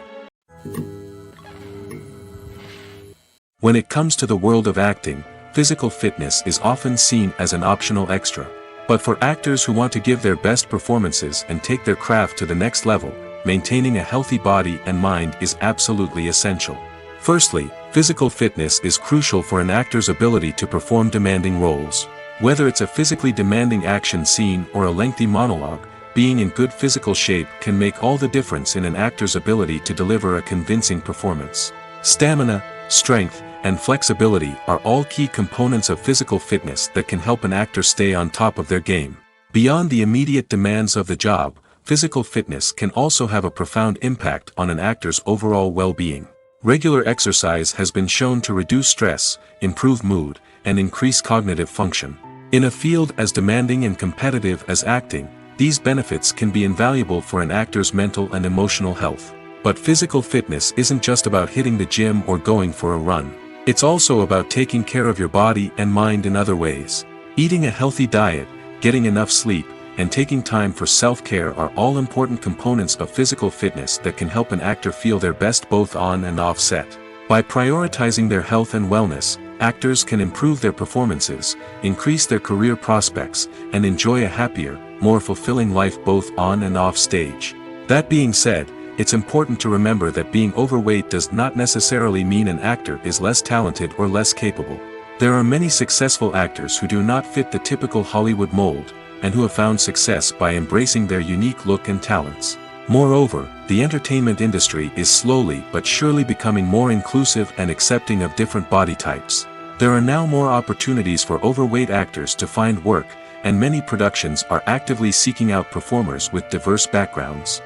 When it comes to the world of acting, physical fitness is often seen as an optional extra. But for actors who want to give their best performances and take their craft to the next level, maintaining a healthy body and mind is absolutely essential. Firstly, physical fitness is crucial for an actor's ability to perform demanding roles. Whether it's a physically demanding action scene or a lengthy monologue, being in good physical shape can make all the difference in an actor's ability to deliver a convincing performance. Stamina, strength, and flexibility are all key components of physical fitness that can help an actor stay on top of their game. Beyond the immediate demands of the job, physical fitness can also have a profound impact on an actor's overall well-being. Regular exercise has been shown to reduce stress, improve mood, and increase cognitive function. In a field as demanding and competitive as acting, these benefits can be invaluable for an actor's mental and emotional health. But physical fitness isn't just about hitting the gym or going for a run. It's also about taking care of your body and mind in other ways. Eating a healthy diet, getting enough sleep, and taking time for self-care are all important components of physical fitness that can help an actor feel their best both on and off set. By prioritizing their health and wellness, actors can improve their performances, increase their career prospects, and enjoy a happier, more fulfilling life both on and off stage. That being said, it's important to remember that being overweight does not necessarily mean an actor is less talented or less capable. There are many successful actors who do not fit the typical Hollywood mold, and who have found success by embracing their unique look and talents. Moreover, the entertainment industry is slowly but surely becoming more inclusive and accepting of different body types. There are now more opportunities for overweight actors to find work, and many productions are actively seeking out performers with diverse backgrounds.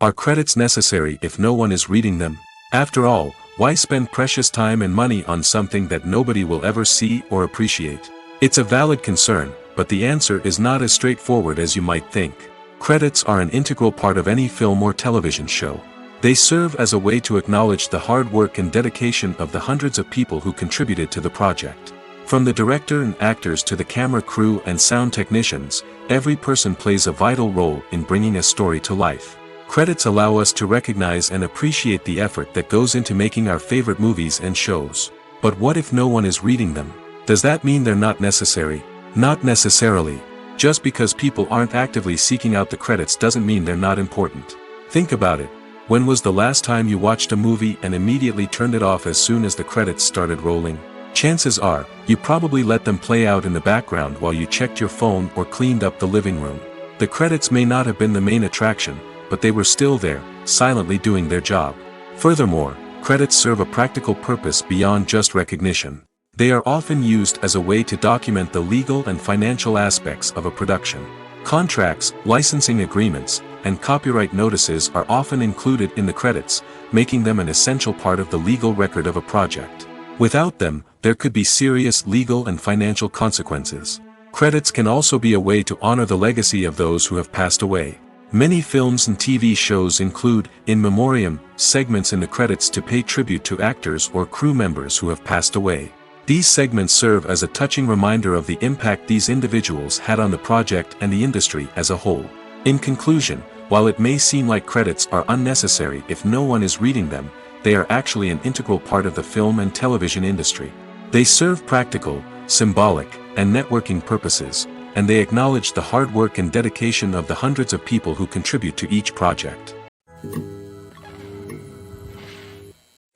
Are credits necessary if no one is reading them? After all, why spend precious time and money on something that nobody will ever see or appreciate? It's a valid concern, but the answer is not as straightforward as you might think. Credits are an integral part of any film or television show. They serve as a way to acknowledge the hard work and dedication of the hundreds of people who contributed to the project. From the director and actors to the camera crew and sound technicians, every person plays a vital role in bringing a story to life. Credits allow us to recognize and appreciate the effort that goes into making our favorite movies and shows. But what if no one is reading them? Does that mean they're not necessary? Not necessarily. Just because people aren't actively seeking out the credits doesn't mean they're not important. Think about it. When was the last time you watched a movie and immediately turned it off as soon as the credits started rolling? Chances are, you probably let them play out in the background while you checked your phone or cleaned up the living room. The credits may not have been the main attraction, but they were still there, silently doing their job. Furthermore, credits serve a practical purpose beyond just recognition. They are often used as a way to document the legal and financial aspects of a production. Contracts, licensing agreements, and copyright notices are often included in the credits, making them an essential part of the legal record of a project. Without them, there could be serious legal and financial consequences. Credits can also be a way to honor the legacy of those who have passed away. Many films and TV shows include, in memoriam, segments in the credits to pay tribute to actors or crew members who have passed away. These segments serve as a touching reminder of the impact these individuals had on the project and the industry as a whole. In conclusion, while it may seem like credits are unnecessary if no one is reading them, they are actually an integral part of the film and television industry. They serve practical, symbolic, and networking purposes, and they acknowledge the hard work and dedication of the hundreds of people who contribute to each project.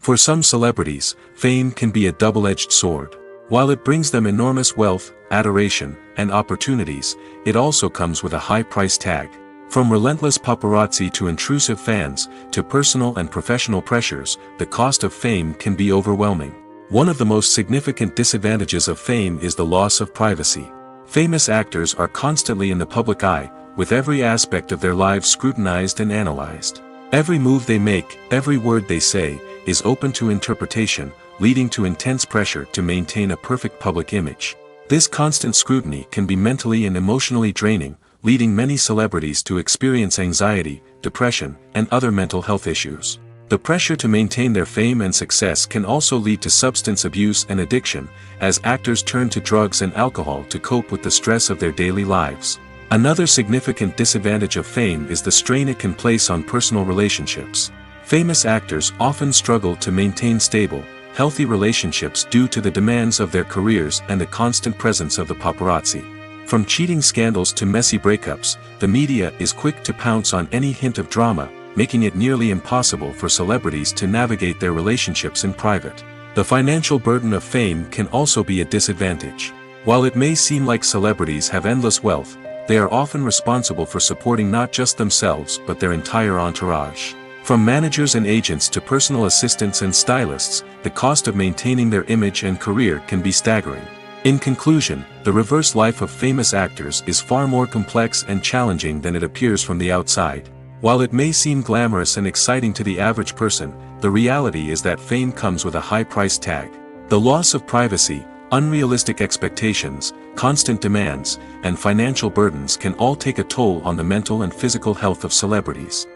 For some celebrities, fame can be a double-edged sword. While it brings them enormous wealth, adoration, and opportunities, it also comes with a high price tag. From relentless paparazzi to intrusive fans, to personal and professional pressures, the cost of fame can be overwhelming. One of the most significant disadvantages of fame is the loss of privacy. Famous actors are constantly in the public eye, with every aspect of their lives scrutinized and analyzed. Every move they make, every word they say, is open to interpretation, leading to intense pressure to maintain a perfect public image. This constant scrutiny can be mentally and emotionally draining, leading many celebrities to experience anxiety, depression, and other mental health issues. The pressure to maintain their fame and success can also lead to substance abuse and addiction, as actors turn to drugs and alcohol to cope with the stress of their daily lives. Another significant disadvantage of fame is the strain it can place on personal relationships. Famous actors often struggle to maintain stable, healthy relationships due to the demands of their careers and the constant presence of the paparazzi. From cheating scandals to messy breakups, the media is quick to pounce on any hint of drama, making it nearly impossible for celebrities to navigate their relationships in private. The financial burden of fame can also be a disadvantage. While it may seem like celebrities have endless wealth, they are often responsible for supporting not just themselves but their entire entourage. From managers and agents to personal assistants and stylists, the cost of maintaining their image and career can be staggering. In conclusion, the reverse life of famous actors is far more complex and challenging than it appears from the outside. While it may seem glamorous and exciting to the average person, the reality is that fame comes with a high price tag. The loss of privacy, unrealistic expectations, constant demands, and financial burdens can all take a toll on the mental and physical health of celebrities.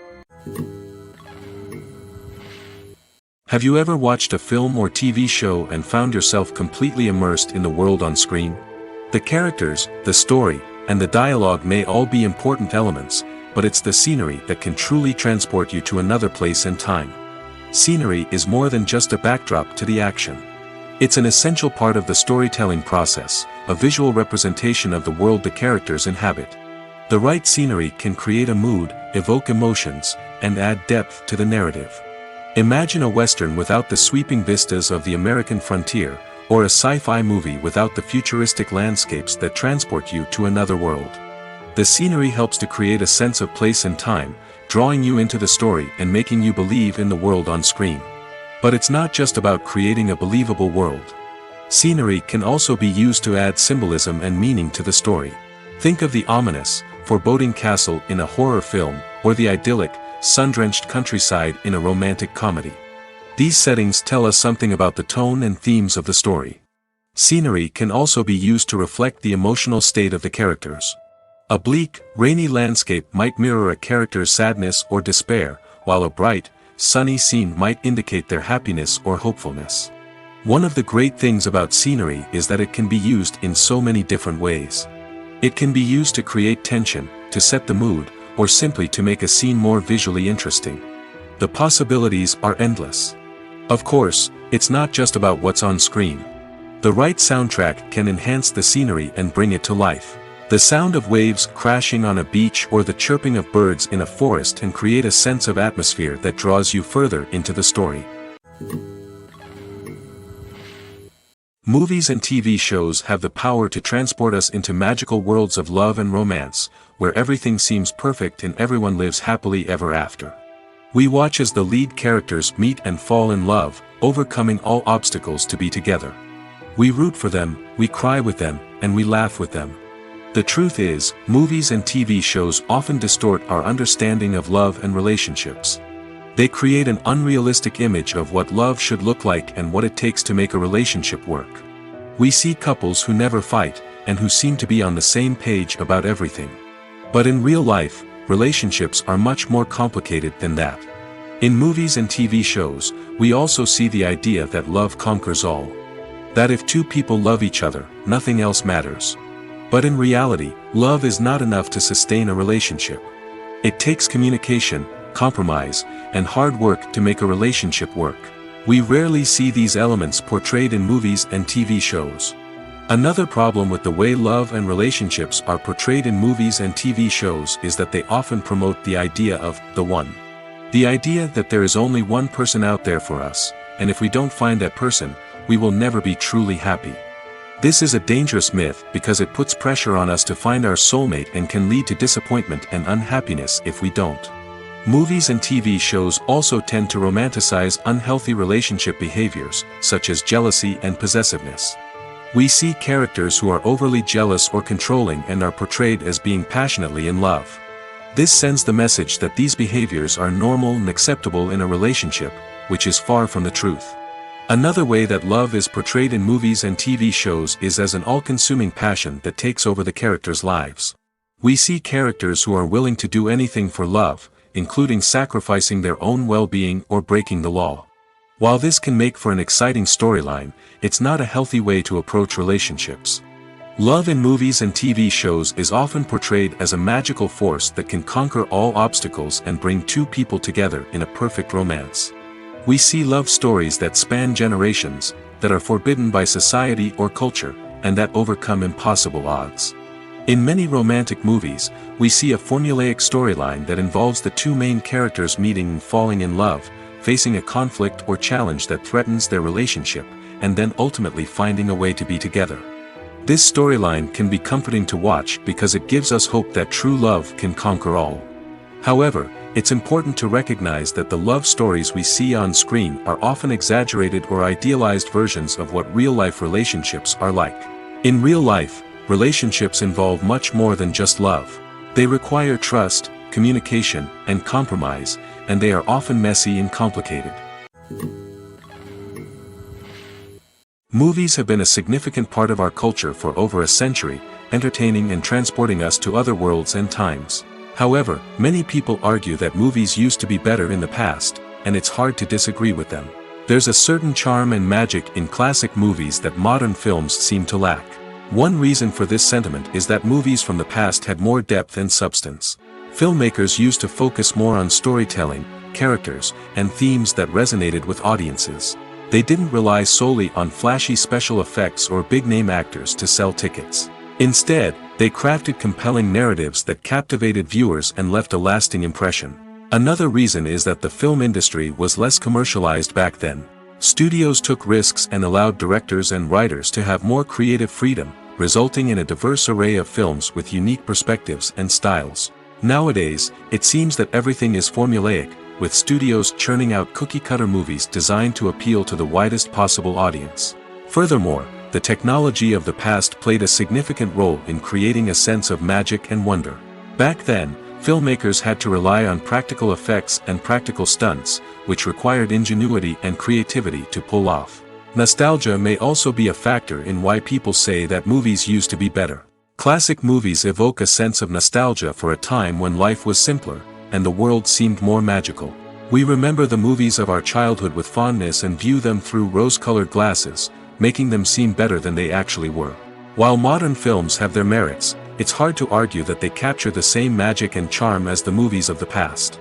Have you ever watched a film or TV show and found yourself completely immersed in the world on screen? The characters, the story, and the dialogue may all be important elements, but it's the scenery that can truly transport you to another place and time. Scenery is more than just a backdrop to the action. It's an essential part of the storytelling process, a visual representation of the world the characters inhabit. The right scenery can create a mood, evoke emotions, and add depth to the narrative. Imagine a Western without the sweeping vistas of the American frontier, or a sci-fi movie without the futuristic landscapes that transport you to another world. The scenery helps to create a sense of place and time, drawing you into the story and making you believe in the world on screen. But it's not just about creating a believable world. Scenery can also be used to add symbolism and meaning to the story. Think of the ominous, foreboding castle in a horror film, or the idyllic, sun-drenched countryside in a romantic comedy. These settings tell us something about the tone and themes of the story. Scenery can also be used to reflect the emotional state of the characters. A bleak, rainy landscape might mirror a character's sadness or despair, while a bright, sunny scene might indicate their happiness or hopefulness. One of the great things about scenery is that it can be used in so many different ways. It can be used to create tension, to set the mood, or simply to make a scene more visually interesting. The possibilities are endless. Of course, it's not just about what's on screen. The right soundtrack can enhance the scenery and bring it to life. The sound of waves crashing on a beach or the chirping of birds in a forest can create a sense of atmosphere that draws you further into the story. Movies and TV shows have the power to transport us into magical worlds of love and romance, where everything seems perfect and everyone lives happily ever after. We watch as the lead characters meet and fall in love, overcoming all obstacles to be together. We root for them, we cry with them, and we laugh with them. The truth is, movies and TV shows often distort our understanding of love and relationships. They create an unrealistic image of what love should look like and what it takes to make a relationship work. We see couples who never fight, and who seem to be on the same page about everything. But in real life, relationships are much more complicated than that. In movies and TV shows, we also see the idea that love conquers all. That if two people love each other, nothing else matters. But in reality, love is not enough to sustain a relationship. It takes communication, compromise, and hard work to make a relationship work. We rarely see these elements portrayed in movies and TV shows. Another problem with the way love and relationships are portrayed in movies and TV shows is that they often promote the idea of the one. The idea that there is only one person out there for us, and if we don't find that person, we will never be truly happy. This is a dangerous myth because it puts pressure on us to find our soulmate and can lead to disappointment and unhappiness if we don't. Movies and TV shows also tend to romanticize unhealthy relationship behaviors, such as jealousy and possessiveness. We see characters who are overly jealous or controlling and are portrayed as being passionately in love. This sends the message that these behaviors are normal and acceptable in a relationship, which is far from the truth. Another way that love is portrayed in movies and TV shows is as an all-consuming passion that takes over the characters' lives. We see characters who are willing to do anything for love, including sacrificing their own well-being or breaking the law. While this can make for an exciting storyline, it's not a healthy way to approach relationships. Love in movies and TV shows is often portrayed as a magical force that can conquer all obstacles and bring two people together in a perfect romance. We see love stories that span generations, that are forbidden by society or culture, and that overcome impossible odds. In many romantic movies, we see a formulaic storyline that involves the two main characters meeting and falling in love, facing a conflict or challenge that threatens their relationship, and then ultimately finding a way to be together. This storyline can be comforting to watch because it gives us hope that true love can conquer all. However, it's important to recognize that the love stories we see on screen are often exaggerated or idealized versions of what real-life relationships are like. In real life, relationships involve much more than just love. They require trust, communication, and compromise, and they are often messy and complicated. Movies have been a significant part of our culture for over a century, entertaining and transporting us to other worlds and times. However, many people argue that movies used to be better in the past, and it's hard to disagree with them. There's a certain charm and magic in classic movies that modern films seem to lack. One reason for this sentiment is that movies from the past had more depth and substance. Filmmakers used to focus more on storytelling, characters, and themes that resonated with audiences. They didn't rely solely on flashy special effects or big-name actors to sell tickets. Instead, they crafted compelling narratives that captivated viewers and left a lasting impression. Another reason is that the film industry was less commercialized back then. Studios took risks and allowed directors and writers to have more creative freedom, resulting in a diverse array of films with unique perspectives and styles. Nowadays, it seems that everything is formulaic, with studios churning out cookie-cutter movies designed to appeal to the widest possible audience. Furthermore, the technology of the past played a significant role in creating a sense of magic and wonder. Back then, filmmakers had to rely on practical effects and practical stunts, which required ingenuity and creativity to pull off. Nostalgia may also be a factor in why people say that movies used to be better. Classic movies evoke a sense of nostalgia for a time when life was simpler, and the world seemed more magical. We remember the movies of our childhood with fondness and view them through rose-colored glasses, making them seem better than they actually were. While modern films have their merits, it's hard to argue that they capture the same magic and charm as the movies of the past.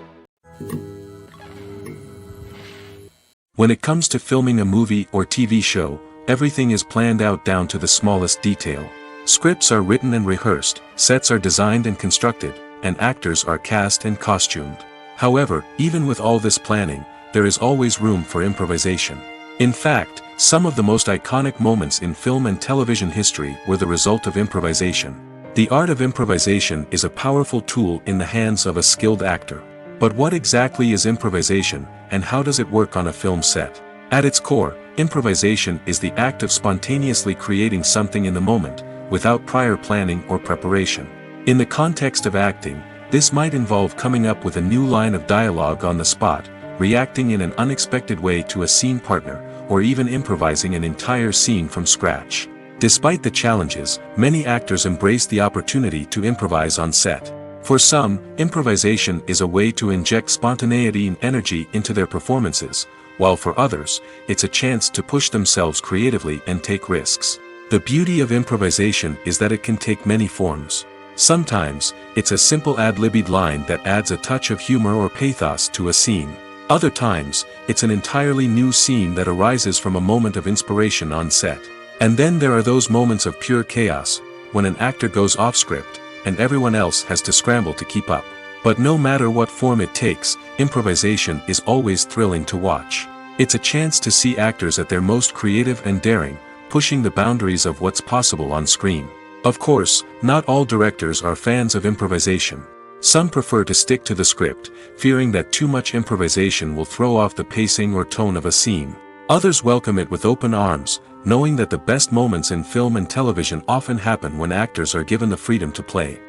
When it comes to filming a movie or TV show, everything is planned out down to the smallest detail. Scripts are written and rehearsed, sets are designed and constructed, and actors are cast and costumed. However, even with all this planning, there is always room for improvisation. In fact, some of the most iconic moments in film and television history were the result of improvisation. The art of improvisation is a powerful tool in the hands of a skilled actor. But what exactly is improvisation, and how does it work on a film set? At its core, improvisation is the act of spontaneously creating something in the moment, without prior planning or preparation. In the context of acting, this might involve coming up with a new line of dialogue on the spot, reacting in an unexpected way to a scene partner, or even improvising an entire scene from scratch. Despite the challenges, many actors embrace the opportunity to improvise on set. For some, improvisation is a way to inject spontaneity and energy into their performances, while for others, it's a chance to push themselves creatively and take risks. The beauty of improvisation is that it can take many forms. Sometimes, it's a simple ad-libbed line that adds a touch of humor or pathos to a scene. Other times, it's an entirely new scene that arises from a moment of inspiration on set. And then there are those moments of pure chaos, when an actor goes off script, and everyone else has to scramble to keep up. But no matter what form it takes, improvisation is always thrilling to watch. It's a chance to see actors at their most creative and daring, pushing the boundaries of what's possible on screen. Of course, not all directors are fans of improvisation. Some prefer to stick to the script, fearing that too much improvisation will throw off the pacing or tone of a scene. Others welcome it with open arms, knowing that the best moments in film and television often happen when actors are given the freedom to play.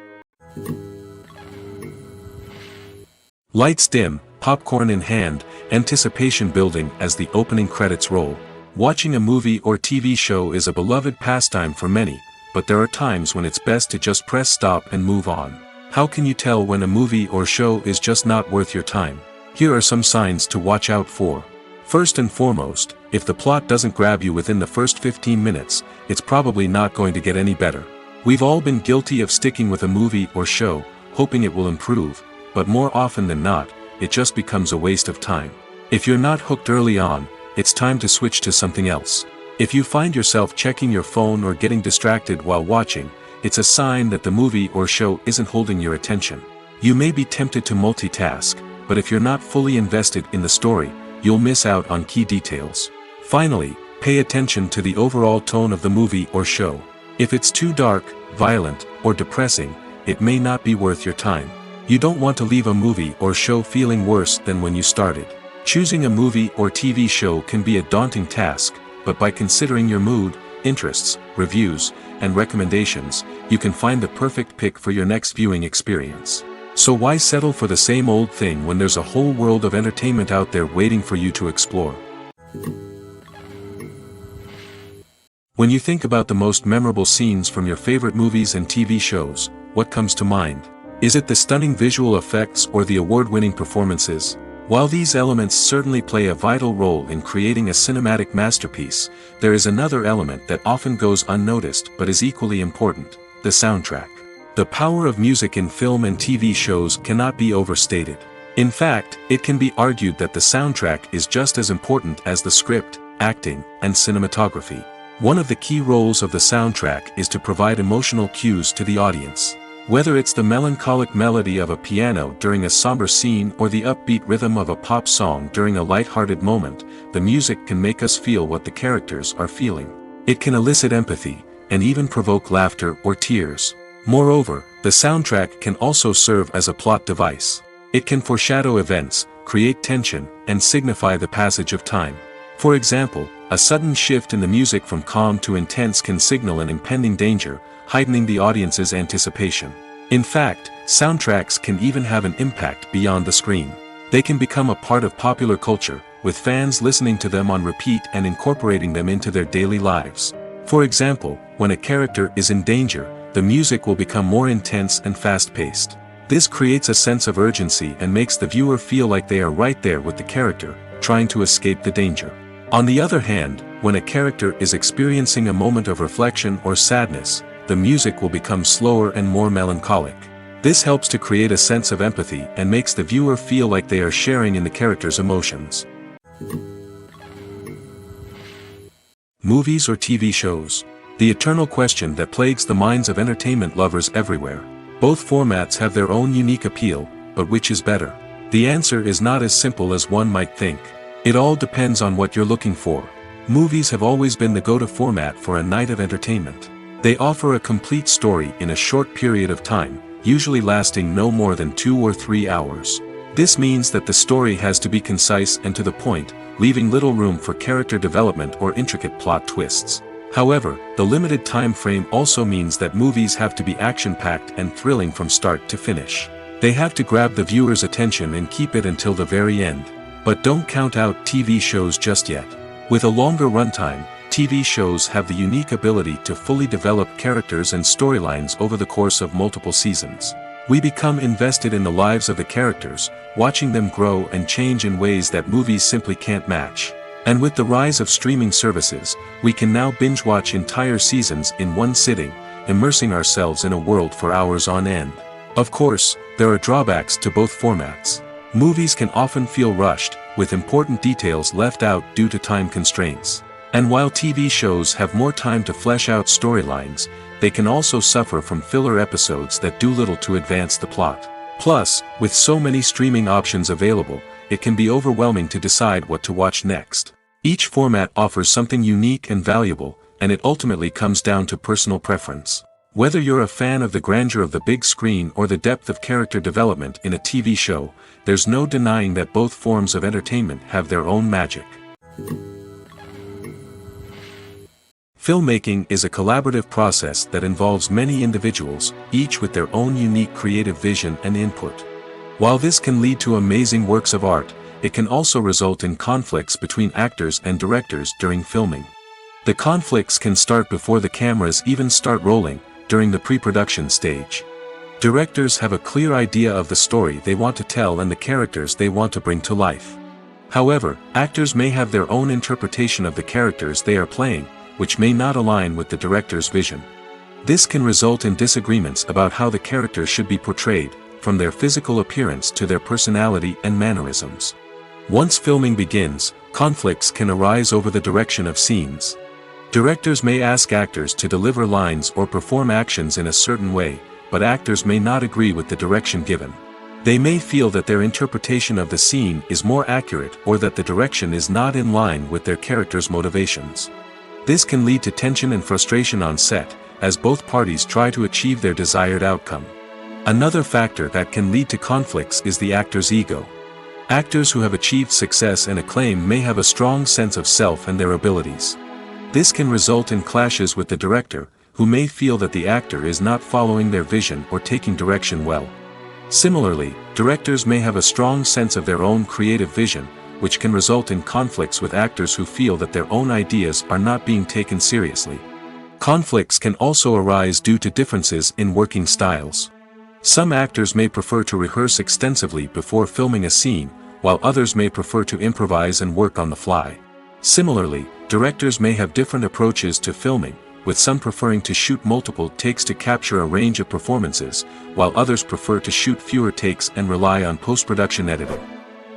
Lights dim, popcorn in hand, anticipation building as the opening credits roll. Watching a movie or TV show is a beloved pastime for many, but there are times when it's best to just press stop and move on. How can you tell when a movie or show is just not worth your time? Here are some signs to watch out for. First and foremost, if the plot doesn't grab you within the first 15 minutes, it's probably not going to get any better. We've all been guilty of sticking with a movie or show, hoping it will improve, but more often than not, it just becomes a waste of time. If you're not hooked early on, it's time to switch to something else. If you find yourself checking your phone or getting distracted while watching, it's a sign that the movie or show isn't holding your attention. You may be tempted to multitask, but if you're not fully invested in the story, you'll miss out on key details. Finally, pay attention to the overall tone of the movie or show. If it's too dark, violent, or depressing, it may not be worth your time. You don't want to leave a movie or show feeling worse than when you started. Choosing a movie or TV show can be a daunting task, but by considering your mood, interests, reviews, and recommendations, you can find the perfect pick for your next viewing experience. So why settle for the same old thing when there's a whole world of entertainment out there waiting for you to explore? When you think about the most memorable scenes from your favorite movies and TV shows, what comes to mind? Is it the stunning visual effects or the award-winning performances? While these elements certainly play a vital role in creating a cinematic masterpiece, there is another element that often goes unnoticed but is equally important: the soundtrack. The power of music in film and TV shows cannot be overstated. In fact, it can be argued that the soundtrack is just as important as the script, acting, and cinematography. One of the key roles of the soundtrack is to provide emotional cues to the audience. Whether it's the melancholic melody of a piano during a somber scene or the upbeat rhythm of a pop song during a light-hearted moment, the music can make us feel what the characters are feeling. It can elicit empathy, and even provoke laughter or tears. Moreover, the soundtrack can also serve as a plot device. It can foreshadow events, create tension, and signify the passage of time. For example, a sudden shift in the music from calm to intense can signal an impending danger, heightening the audience's anticipation. In fact, soundtracks can even have an impact beyond the screen. They can become a part of popular culture, with fans listening to them on repeat and incorporating them into their daily lives. For example, when a character is in danger, the music will become more intense and fast-paced. This creates a sense of urgency and makes the viewer feel like they are right there with the character, trying to escape the danger. On the other hand, when a character is experiencing a moment of reflection or sadness, the music will become slower and more melancholic. This helps to create a sense of empathy and makes the viewer feel like they are sharing in the character's emotions. Movies or TV shows? The eternal question that plagues the minds of entertainment lovers everywhere. Both formats have their own unique appeal, but which is better? The answer is not as simple as one might think. It all depends on what you're looking for. Movies have always been the go-to format for a night of entertainment. They offer a complete story in a short period of time, usually lasting no more than 2 or 3 hours. This means that the story has to be concise and to the point, leaving little room for character development or intricate plot twists. However, the limited time frame also means that movies have to be action-packed and thrilling from start to finish. They have to grab the viewer's attention and keep it until the very end. But don't count out TV shows just yet. With a longer runtime, TV shows have the unique ability to fully develop characters and storylines over the course of multiple seasons. We become invested in the lives of the characters, watching them grow and change in ways that movies simply can't match. And with the rise of streaming services, we can now binge-watch entire seasons in one sitting, immersing ourselves in a world for hours on end. Of course, there are drawbacks to both formats. Movies can often feel rushed, with important details left out due to time constraints. And while TV shows have more time to flesh out storylines, they can also suffer from filler episodes that do little to advance the plot. Plus, with so many streaming options available, it can be overwhelming to decide what to watch next. Each format offers something unique and valuable, and it ultimately comes down to personal preference. Whether you're a fan of the grandeur of the big screen or the depth of character development in a TV show, there's no denying that both forms of entertainment have their own magic. Filmmaking is a collaborative process that involves many individuals, each with their own unique creative vision and input. While this can lead to amazing works of art, it can also result in conflicts between actors and directors during filming. The conflicts can start before the cameras even start rolling, during the pre-production stage. Directors have a clear idea of the story they want to tell and the characters they want to bring to life. However, actors may have their own interpretation of the characters they are playing, which may not align with the director's vision. This can result in disagreements about how the characters should be portrayed, from their physical appearance to their personality and mannerisms. Once filming begins, conflicts can arise over the direction of scenes. Directors may ask actors to deliver lines or perform actions in a certain way, but actors may not agree with the direction given. They may feel that their interpretation of the scene is more accurate or that the direction is not in line with their character's motivations. This can lead to tension and frustration on set, as both parties try to achieve their desired outcome. Another factor that can lead to conflicts is the actor's ego. Actors who have achieved success and acclaim may have a strong sense of self and their abilities. This can result in clashes with the director, who may feel that the actor is not following their vision or taking direction well. Similarly, directors may have a strong sense of their own creative vision, which can result in conflicts with actors who feel that their own ideas are not being taken seriously. Conflicts can also arise due to differences in working styles. Some actors may prefer to rehearse extensively before filming a scene, while others may prefer to improvise and work on the fly. Similarly, directors may have different approaches to filming, with some preferring to shoot multiple takes to capture a range of performances, while others prefer to shoot fewer takes and rely on post-production editing.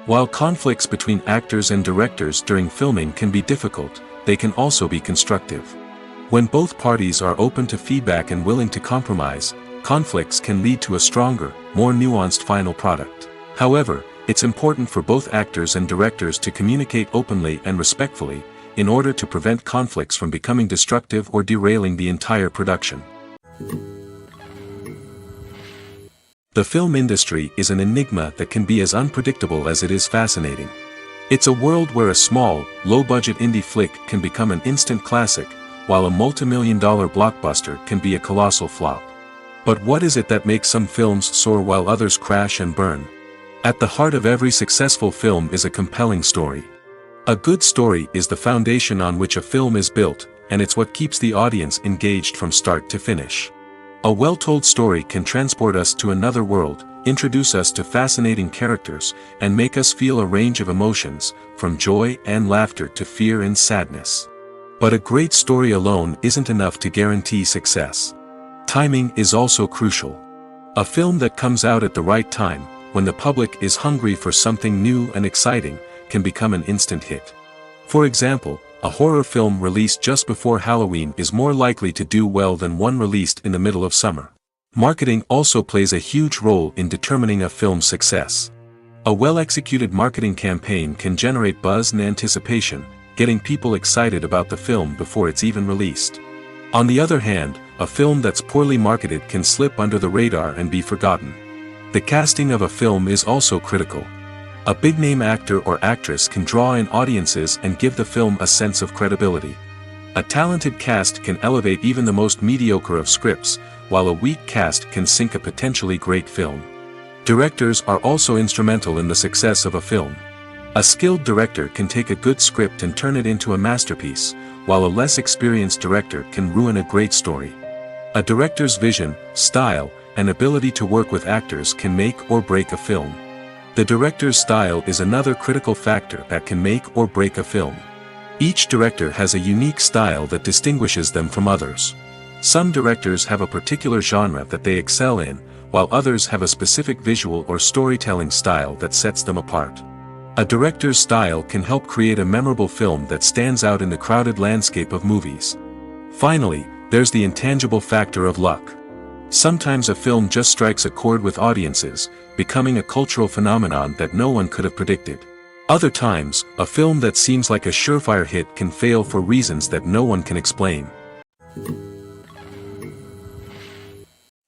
While conflicts between actors and directors during filming can be difficult, they can also be constructive. When both parties are open to feedback and willing to compromise, conflicts can lead to a stronger, more nuanced final product. However, it's important for both actors and directors to communicate openly and respectfully, in order to prevent conflicts from becoming destructive or derailing the entire production. The film industry is an enigma that can be as unpredictable as it is fascinating. It's a world where a small, low-budget indie flick can become an instant classic, while a multi-million-dollar blockbuster can be a colossal flop. But what is it that makes some films soar while others crash and burn? At the heart of every successful film is a compelling story. A good story is the foundation on which a film is built, and it's what keeps the audience engaged from start to finish. A well-told story can transport us to another world, introduce us to fascinating characters, and make us feel a range of emotions, from joy and laughter to fear and sadness. But a great story alone isn't enough to guarantee success. Timing is also crucial. A film that comes out at the right time, when the public is hungry for something new and exciting, can become an instant hit. For example, a horror film released just before Halloween is more likely to do well than one released in the middle of summer. Marketing also plays a huge role in determining a film's success. A well-executed marketing campaign can generate buzz and anticipation, getting people excited about the film before it's even released. On the other hand, a film that's poorly marketed can slip under the radar and be forgotten. The casting of a film is also critical. A big-name actor or actress can draw in audiences and give the film a sense of credibility. A talented cast can elevate even the most mediocre of scripts, while a weak cast can sink a potentially great film. Directors are also instrumental in the success of a film. A skilled director can take a good script and turn it into a masterpiece, while a less experienced director can ruin a great story. A director's vision, style, and ability to work with actors can make or break a film. The director's style is another critical factor that can make or break a film. Each director has a unique style that distinguishes them from others. Some directors have a particular genre that they excel in, while others have a specific visual or storytelling style that sets them apart. A director's style can help create a memorable film that stands out in the crowded landscape of movies. Finally, there's the intangible factor of luck. Sometimes a film just strikes a chord with audiences, becoming a cultural phenomenon that no one could have predicted. Other times, a film that seems like a surefire hit can fail for reasons that no one can explain.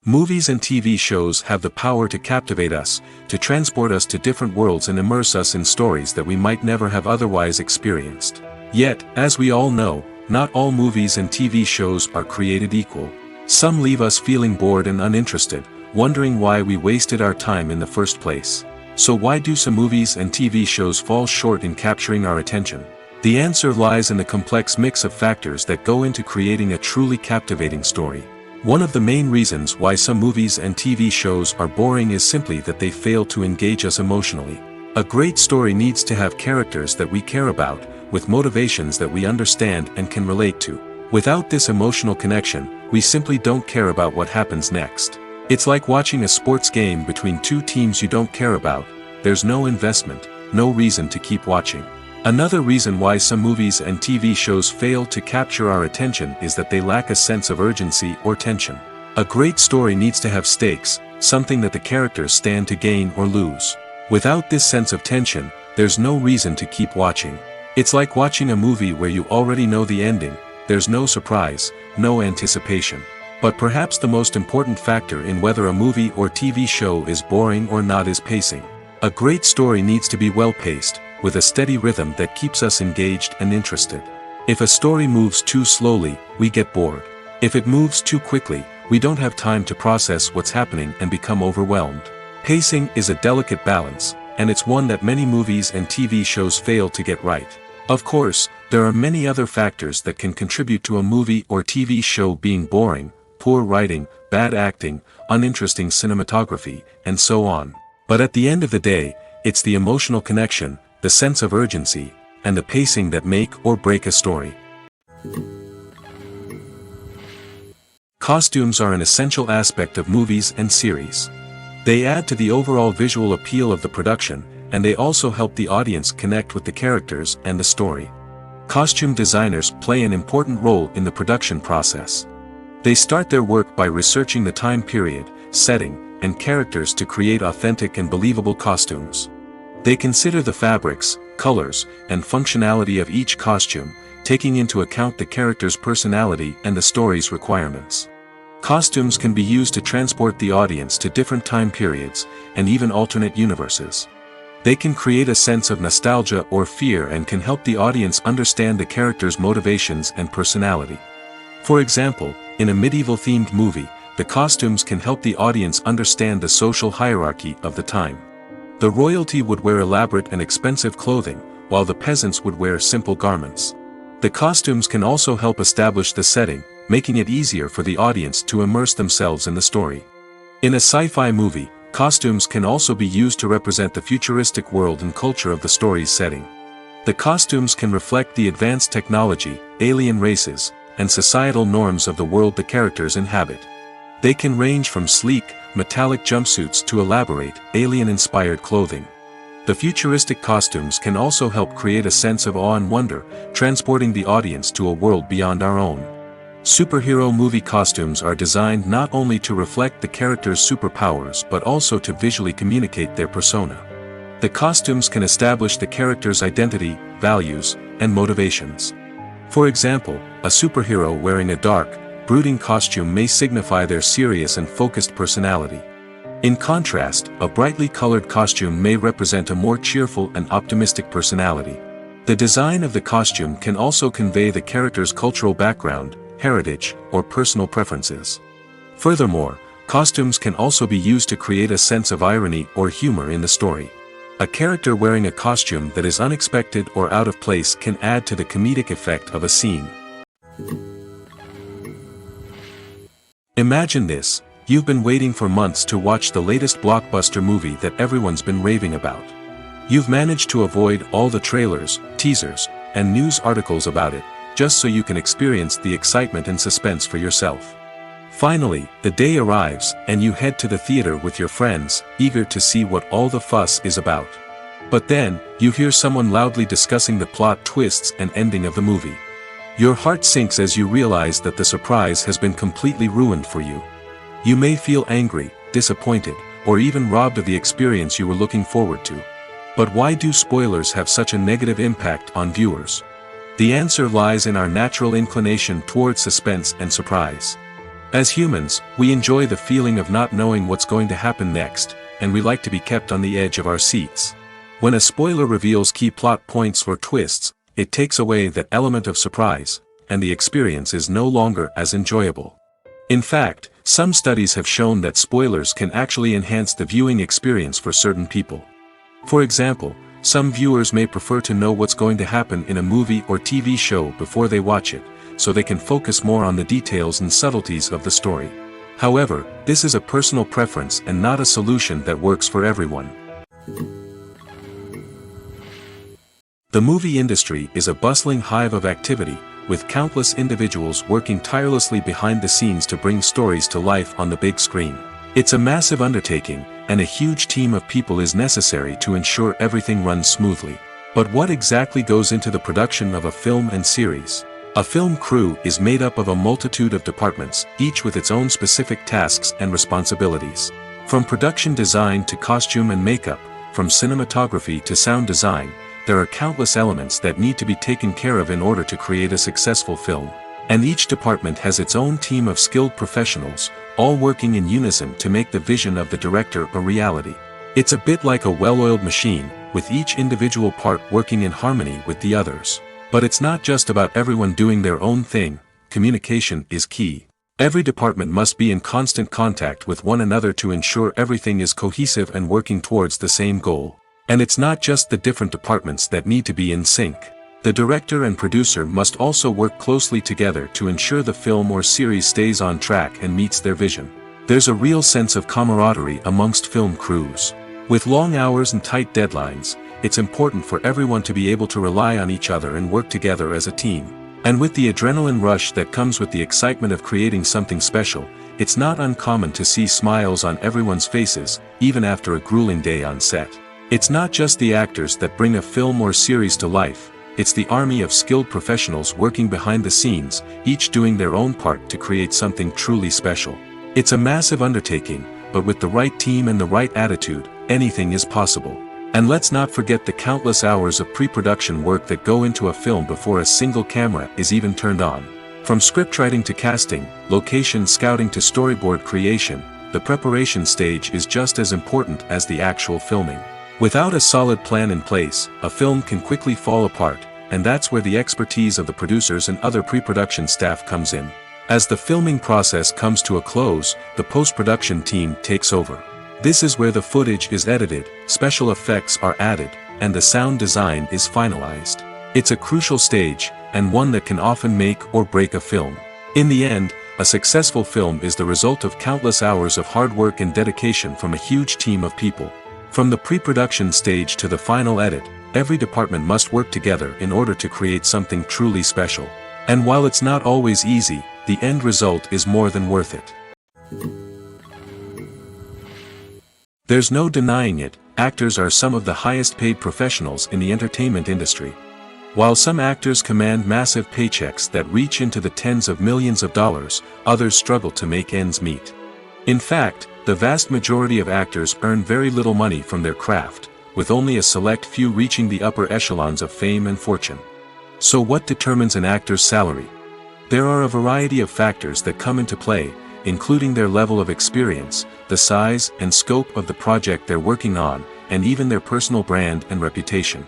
Movies and TV shows have the power to captivate us, to transport us to different worlds and immerse us in stories that we might never have otherwise experienced. Yet, as we all know, not all movies and TV shows are created equal. Some leave us feeling bored and uninterested, wondering why we wasted our time in the first place. So why do some movies and TV shows fall short in capturing our attention? The answer lies in the complex mix of factors that go into creating a truly captivating story. One of the main reasons why some movies and TV shows are boring is simply that they fail to engage us emotionally. A great story needs to have characters that we care about, with motivations that we understand and can relate to. Without this emotional connection, we simply don't care about what happens next. It's like watching a sports game between two teams you don't care about. There's no investment, no reason to keep watching. Another reason why some movies and TV shows fail to capture our attention is that they lack a sense of urgency or tension. A great story needs to have stakes, something that the characters stand to gain or lose. Without this sense of tension, there's no reason to keep watching. It's like watching a movie where you already know the ending. There's no surprise, no anticipation. But perhaps the most important factor in whether a movie or TV show is boring or not is pacing. A great story needs to be well paced, with a steady rhythm that keeps us engaged and interested. If a story moves too slowly, we get bored. If it moves too quickly, we don't have time to process what's happening and become overwhelmed. Pacing is a delicate balance, and it's one that many movies and TV shows fail to get right. Of course, there are many other factors that can contribute to a movie or TV show being boring: poor writing, bad acting, uninteresting cinematography, and so on. But at the end of the day, it's the emotional connection, the sense of urgency, and the pacing that make or break a story. Costumes are an essential aspect of movies and series. They add to the overall visual appeal of the production, and they also help the audience connect with the characters and the story. Costume designers play an important role in the production process. They start their work by researching the time period, setting, and characters to create authentic and believable costumes. They consider the fabrics, colors, and functionality of each costume, taking into account the character's personality and the story's requirements. Costumes can be used to transport the audience to different time periods, and even alternate universes. They can create a sense of nostalgia or fear and can help the audience understand the character's motivations and personality. For example, in a medieval-themed movie, the costumes can help the audience understand the social hierarchy of the time. The royalty would wear elaborate and expensive clothing, while the peasants would wear simple garments. The costumes can also help establish the setting, making it easier for the audience to immerse themselves in the story. In a sci-fi movie, costumes can also be used to represent the futuristic world and culture of the story's setting. The costumes can reflect the advanced technology, alien races, and societal norms of the world the characters inhabit. They can range from sleek, metallic jumpsuits to elaborate, alien-inspired clothing. The futuristic costumes can also help create a sense of awe and wonder, transporting the audience to a world beyond our own. Superhero movie costumes are designed not only to reflect the character's superpowers but also to visually communicate their persona. The costumes can establish the character's identity, values, and motivations. For example, a superhero wearing a dark, brooding costume may signify their serious and focused personality. In contrast, a brightly colored costume may represent a more cheerful and optimistic personality. The design of the costume can also convey the character's cultural background, heritage, or personal preferences. Furthermore, costumes can also be used to create a sense of irony or humor in the story. A character wearing a costume that is unexpected or out of place can add to the comedic effect of a scene. Imagine this: you've been waiting for months to watch the latest blockbuster movie that everyone's been raving about. You've managed to avoid all the trailers, teasers, and news articles about it, just so you can experience the excitement and suspense for yourself. Finally, the day arrives, and you head to the theater with your friends, eager to see what all the fuss is about. But then, you hear someone loudly discussing the plot twists and ending of the movie. Your heart sinks as you realize that the surprise has been completely ruined for you. You may feel angry, disappointed, or even robbed of the experience you were looking forward to. But why do spoilers have such a negative impact on viewers? The answer lies in our natural inclination toward suspense and surprise. As humans, we enjoy the feeling of not knowing what's going to happen next, and we like to be kept on the edge of our seats. When a spoiler reveals key plot points or twists, it takes away that element of surprise, and the experience is no longer as enjoyable. In fact, some studies have shown that spoilers can actually enhance the viewing experience for certain people. For example, some viewers may prefer to know what's going to happen in a movie or TV show before they watch it, so they can focus more on the details and subtleties of the story. However, this is a personal preference and not a solution that works for everyone. The movie industry is a bustling hive of activity, with countless individuals working tirelessly behind the scenes to bring stories to life on the big screen. It's a massive undertaking, and a huge team of people is necessary to ensure everything runs smoothly. But what exactly goes into the production of a film and series? A film crew is made up of a multitude of departments, each with its own specific tasks and responsibilities. From production design to costume and makeup, from cinematography to sound design, there are countless elements that need to be taken care of in order to create a successful film. And each department has its own team of skilled professionals, all working in unison to make the vision of the director a reality. It's a bit like a well-oiled machine, with each individual part working in harmony with the others. But it's not just about everyone doing their own thing. Communication is key. Every department must be in constant contact with one another to ensure everything is cohesive and working towards the same goal. And it's not just the different departments that need to be in sync. The director and producer must also work closely together to ensure the film or series stays on track and meets their vision. There's a real sense of camaraderie amongst film crews. With long hours and tight deadlines, it's important for everyone to be able to rely on each other and work together as a team. And with the adrenaline rush that comes with the excitement of creating something special, it's not uncommon to see smiles on everyone's faces, even after a grueling day on set. It's not just the actors that bring a film or series to life, it's the army of skilled professionals working behind the scenes, each doing their own part to create something truly special. It's a massive undertaking, but with the right team and the right attitude, anything is possible. And let's not forget the countless hours of pre-production work that go into a film before a single camera is even turned on. From scriptwriting to casting, location scouting to storyboard creation, the preparation stage is just as important as the actual filming. Without a solid plan in place, a film can quickly fall apart, and that's where the expertise of the producers and other pre-production staff comes in. As the filming process comes to a close, the post-production team takes over. This is where the footage is edited, special effects are added, and the sound design is finalized. It's a crucial stage, and one that can often make or break a film. In the end, a successful film is the result of countless hours of hard work and dedication from a huge team of people. From the pre-production stage to the final edit, every department must work together in order to create something truly special. And while it's not always easy, the end result is more than worth it. There's no denying it, actors are some of the highest paid professionals in the entertainment industry. While some actors command massive paychecks that reach into the tens of millions of dollars, others struggle to make ends meet. In fact, the vast majority of actors earn very little money from their craft, with only a select few reaching the upper echelons of fame and fortune. So what determines an actor's salary? There are a variety of factors that come into play, including their level of experience, the size and scope of the project they're working on, and even their personal brand and reputation.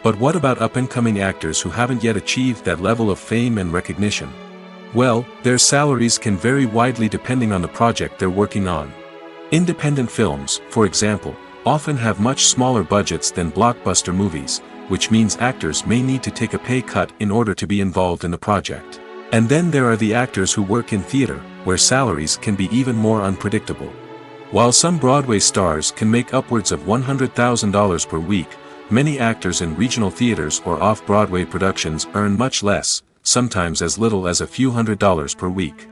But what about up-and-coming actors who haven't yet achieved that level of fame and recognition? Well, their salaries can vary widely depending on the project they're working on. Independent films, for example, often have much smaller budgets than blockbuster movies, which means actors may need to take a pay cut in order to be involved in the project. And then there are the actors who work in theater, where salaries can be even more unpredictable. While some Broadway stars can make upwards of $100,000 per week, many actors in regional theaters or off-Broadway productions earn much less, sometimes as little as a few $100s per week.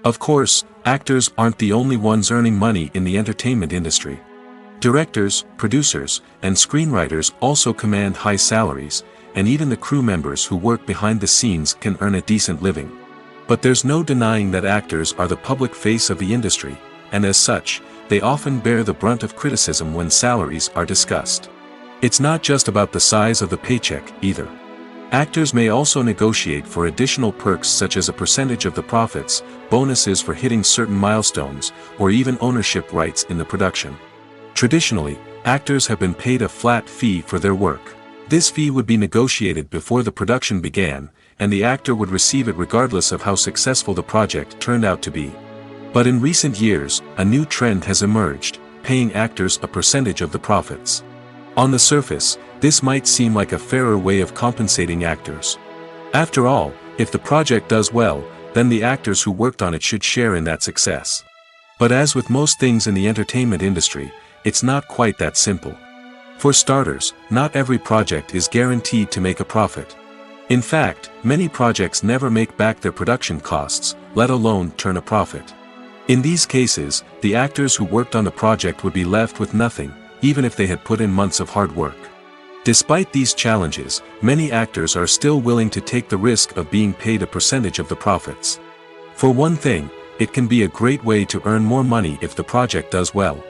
Of course, actors aren't the only ones earning money in the entertainment industry. Directors, producers, and screenwriters also command high salaries, and even the crew members who work behind the scenes can earn a decent living. But there's no denying that actors are the public face of the industry, and as such, they often bear the brunt of criticism when salaries are discussed. It's not just about the size of the paycheck, either. Actors may also negotiate for additional perks such as a percentage of the profits, bonuses for hitting certain milestones, or even ownership rights in the production. Traditionally, actors have been paid a flat fee for their work. This fee would be negotiated before the production began, and the actor would receive it regardless of how successful the project turned out to be. But in recent years, a new trend has emerged, paying actors a percentage of the profits. On the surface, this might seem like a fairer way of compensating actors. After all, if the project does well, then the actors who worked on it should share in that success. But as with most things in the entertainment industry, it's not quite that simple. For starters, not every project is guaranteed to make a profit. In fact, many projects never make back their production costs, let alone turn a profit. In these cases, the actors who worked on the project would be left with nothing, even if they had put in months of hard work. Despite these challenges, many actors are still willing to take the risk of being paid a percentage of the profits. For one thing, it can be a great way to earn more money if the project does well.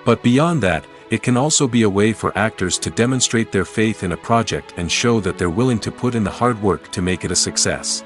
But beyond that, it can also be a way for actors to demonstrate their faith in a project and show that they're willing to put in the hard work to make it a success.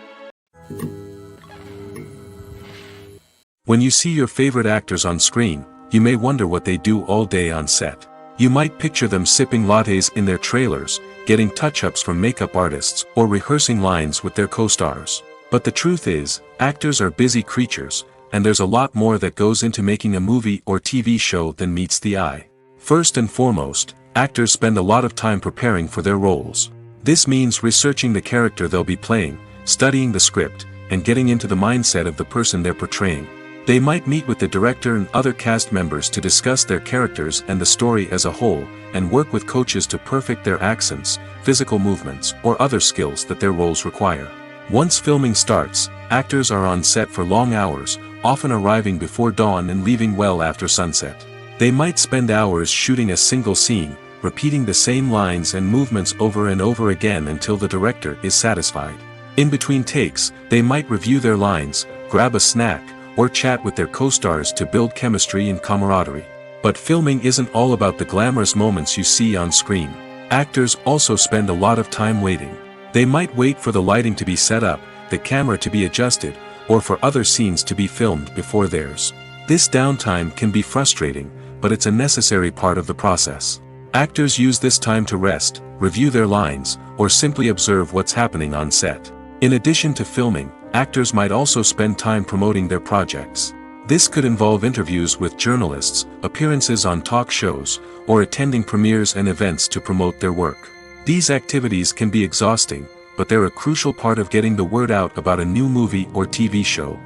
When you see your favorite actors on screen, you may wonder what they do all day on set. You might picture them sipping lattes in their trailers, getting touch-ups from makeup artists, or rehearsing lines with their co-stars. But the truth is, actors are busy creatures, and there's a lot more that goes into making a movie or TV show than meets the eye. First and foremost, actors spend a lot of time preparing for their roles. This means researching the character they'll be playing, studying the script, and getting into the mindset of the person they're portraying. They might meet with the director and other cast members to discuss their characters and the story as a whole, and work with coaches to perfect their accents, physical movements, or other skills that their roles require. Once filming starts, actors are on set for long hours, often arriving before dawn and leaving well after sunset. They might spend hours shooting a single scene, repeating the same lines and movements over and over again until the director is satisfied. In between takes, they might review their lines, grab a snack, or chat with their co-stars to build chemistry and camaraderie. But filming isn't all about the glamorous moments you see on screen. Actors also spend a lot of time waiting. They might wait for the lighting to be set up, the camera to be adjusted, or for other scenes to be filmed before theirs. This downtime can be frustrating, but it's a necessary part of the process. Actors use this time to rest, review their lines, or simply observe what's happening on set. In addition to filming, actors might also spend time promoting their projects. This could involve interviews with journalists, appearances on talk shows, or attending premieres and events to promote their work. These activities can be exhausting, but they're a crucial part of getting the word out about a new movie or TV show.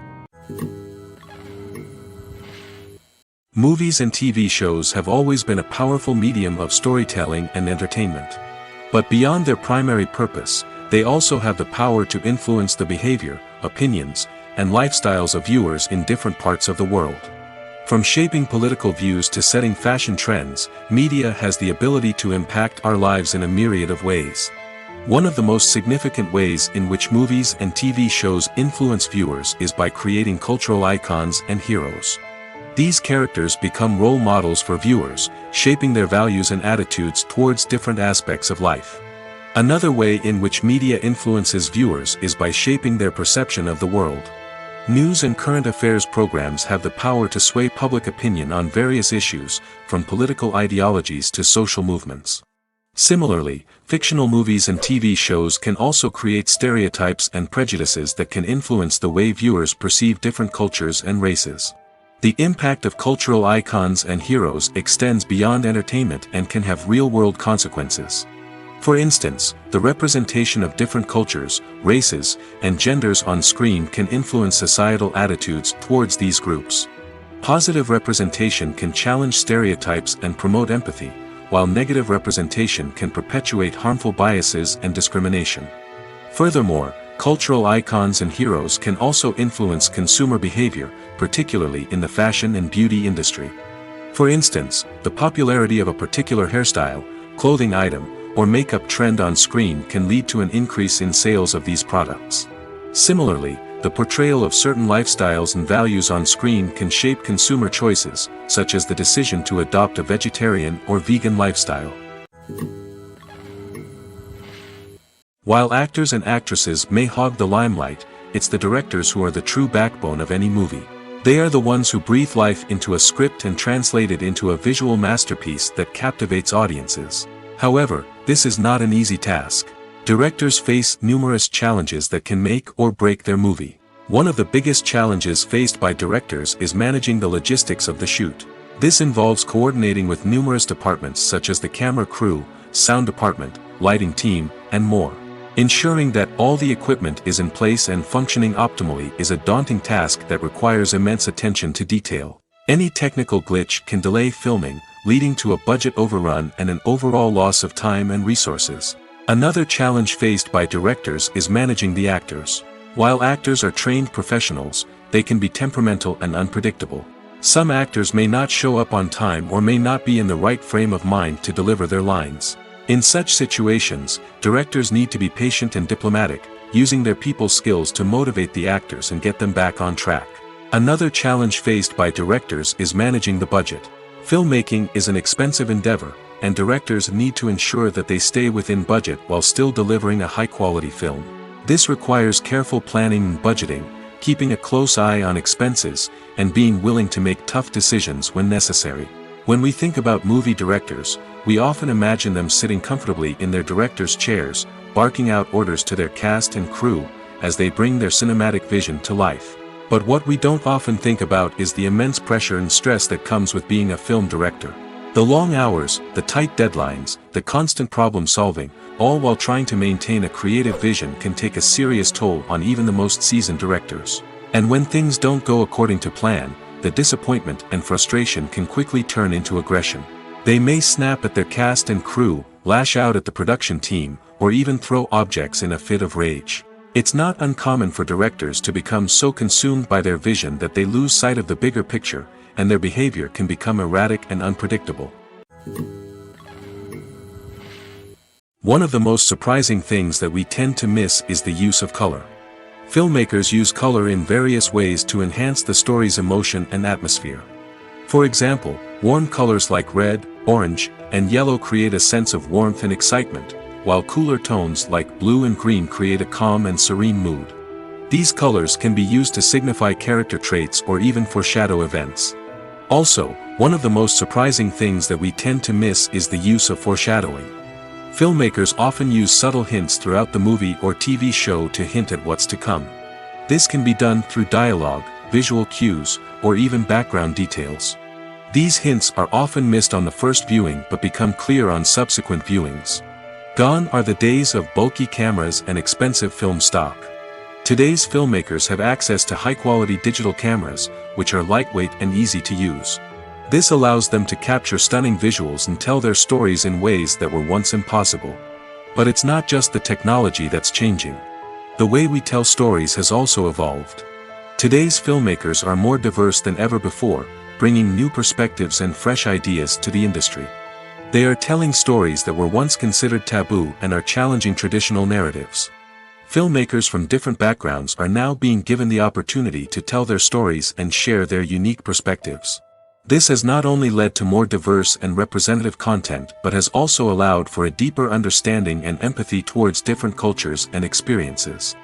Movies and TV shows have always been a powerful medium of storytelling and entertainment. But beyond their primary purpose, they also have the power to influence the behavior, opinions, and lifestyles of viewers in different parts of the world. From shaping political views to setting fashion trends, media has the ability to impact our lives in a myriad of ways. One of the most significant ways in which movies and TV shows influence viewers is by creating cultural icons and heroes. These characters become role models for viewers, shaping their values and attitudes towards different aspects of life. Another way in which media influences viewers is by shaping their perception of the world. News and current affairs programs have the power to sway public opinion on various issues, from political ideologies to social movements. Similarly, fictional movies and TV shows can also create stereotypes and prejudices that can influence the way viewers perceive different cultures and races. The impact of cultural icons and heroes extends beyond entertainment and can have real-world consequences. For instance, the representation of different cultures, races, and genders on screen can influence societal attitudes towards these groups. Positive representation can challenge stereotypes and promote empathy, while negative representation can perpetuate harmful biases and discrimination. Furthermore, cultural icons and heroes can also influence consumer behavior, particularly in the fashion and beauty industry. For instance, the popularity of a particular hairstyle, clothing item, or makeup trend on screen can lead to an increase in sales of these products. Similarly, the portrayal of certain lifestyles and values on screen can shape consumer choices, such as the decision to adopt a vegetarian or vegan lifestyle. While actors and actresses may hog the limelight, it's the directors who are the true backbone of any movie. They are the ones who breathe life into a script and translate it into a visual masterpiece that captivates audiences. However, this is not an easy task. Directors face numerous challenges that can make or break their movie. One of the biggest challenges faced by directors is managing the logistics of the shoot. This involves coordinating with numerous departments such as the camera crew, sound department, lighting team, and more. Ensuring that all the equipment is in place and functioning optimally is a daunting task that requires immense attention to detail. Any technical glitch can delay filming, leading to a budget overrun and an overall loss of time and resources. Another challenge faced by directors is managing the actors. While actors are trained professionals, they can be temperamental and unpredictable. Some actors may not show up on time or may not be in the right frame of mind to deliver their lines. In such situations, directors need to be patient and diplomatic, using their people skills to motivate the actors and get them back on track. Another challenge faced by directors is managing the budget. Filmmaking is an expensive endeavor, and directors need to ensure that they stay within budget while still delivering a high-quality film. This requires careful planning and budgeting, keeping a close eye on expenses, and being willing to make tough decisions when necessary. When we think about movie directors, we often imagine them sitting comfortably in their director's chairs, barking out orders to their cast and crew, as they bring their cinematic vision to life. But what we don't often think about is the immense pressure and stress that comes with being a film director. The long hours, the tight deadlines, the constant problem solving, all while trying to maintain a creative vision can take a serious toll on even the most seasoned directors. And when things don't go according to plan, the disappointment and frustration can quickly turn into aggression. They may snap at their cast and crew, lash out at the production team, or even throw objects in a fit of rage. It's not uncommon for directors to become so consumed by their vision that they lose sight of the bigger picture, and their behavior can become erratic and unpredictable. One of the most surprising things that we tend to miss is the use of color. Filmmakers use color in various ways to enhance the story's emotion and atmosphere. For example, warm colors like red, orange, and yellow create a sense of warmth and excitement, while cooler tones like blue and green create a calm and serene mood. These colors can be used to signify character traits or even foreshadow events. Also, one of the most surprising things that we tend to miss is the use of foreshadowing. Filmmakers often use subtle hints throughout the movie or TV show to hint at what's to come. This can be done through dialogue, visual cues, or even background details. These hints are often missed on the first viewing but become clear on subsequent viewings. Gone are the days of bulky cameras and expensive film stock. Today's filmmakers have access to high-quality digital cameras, which are lightweight and easy to use. This allows them to capture stunning visuals and tell their stories in ways that were once impossible. But it's not just the technology that's changing. The way we tell stories has also evolved. Today's filmmakers are more diverse than ever before, bringing new perspectives and fresh ideas to the industry. They are telling stories that were once considered taboo and are challenging traditional narratives. Filmmakers from different backgrounds are now being given the opportunity to tell their stories and share their unique perspectives. This has not only led to more diverse and representative content but has also allowed for a deeper understanding and empathy towards different cultures and experiences.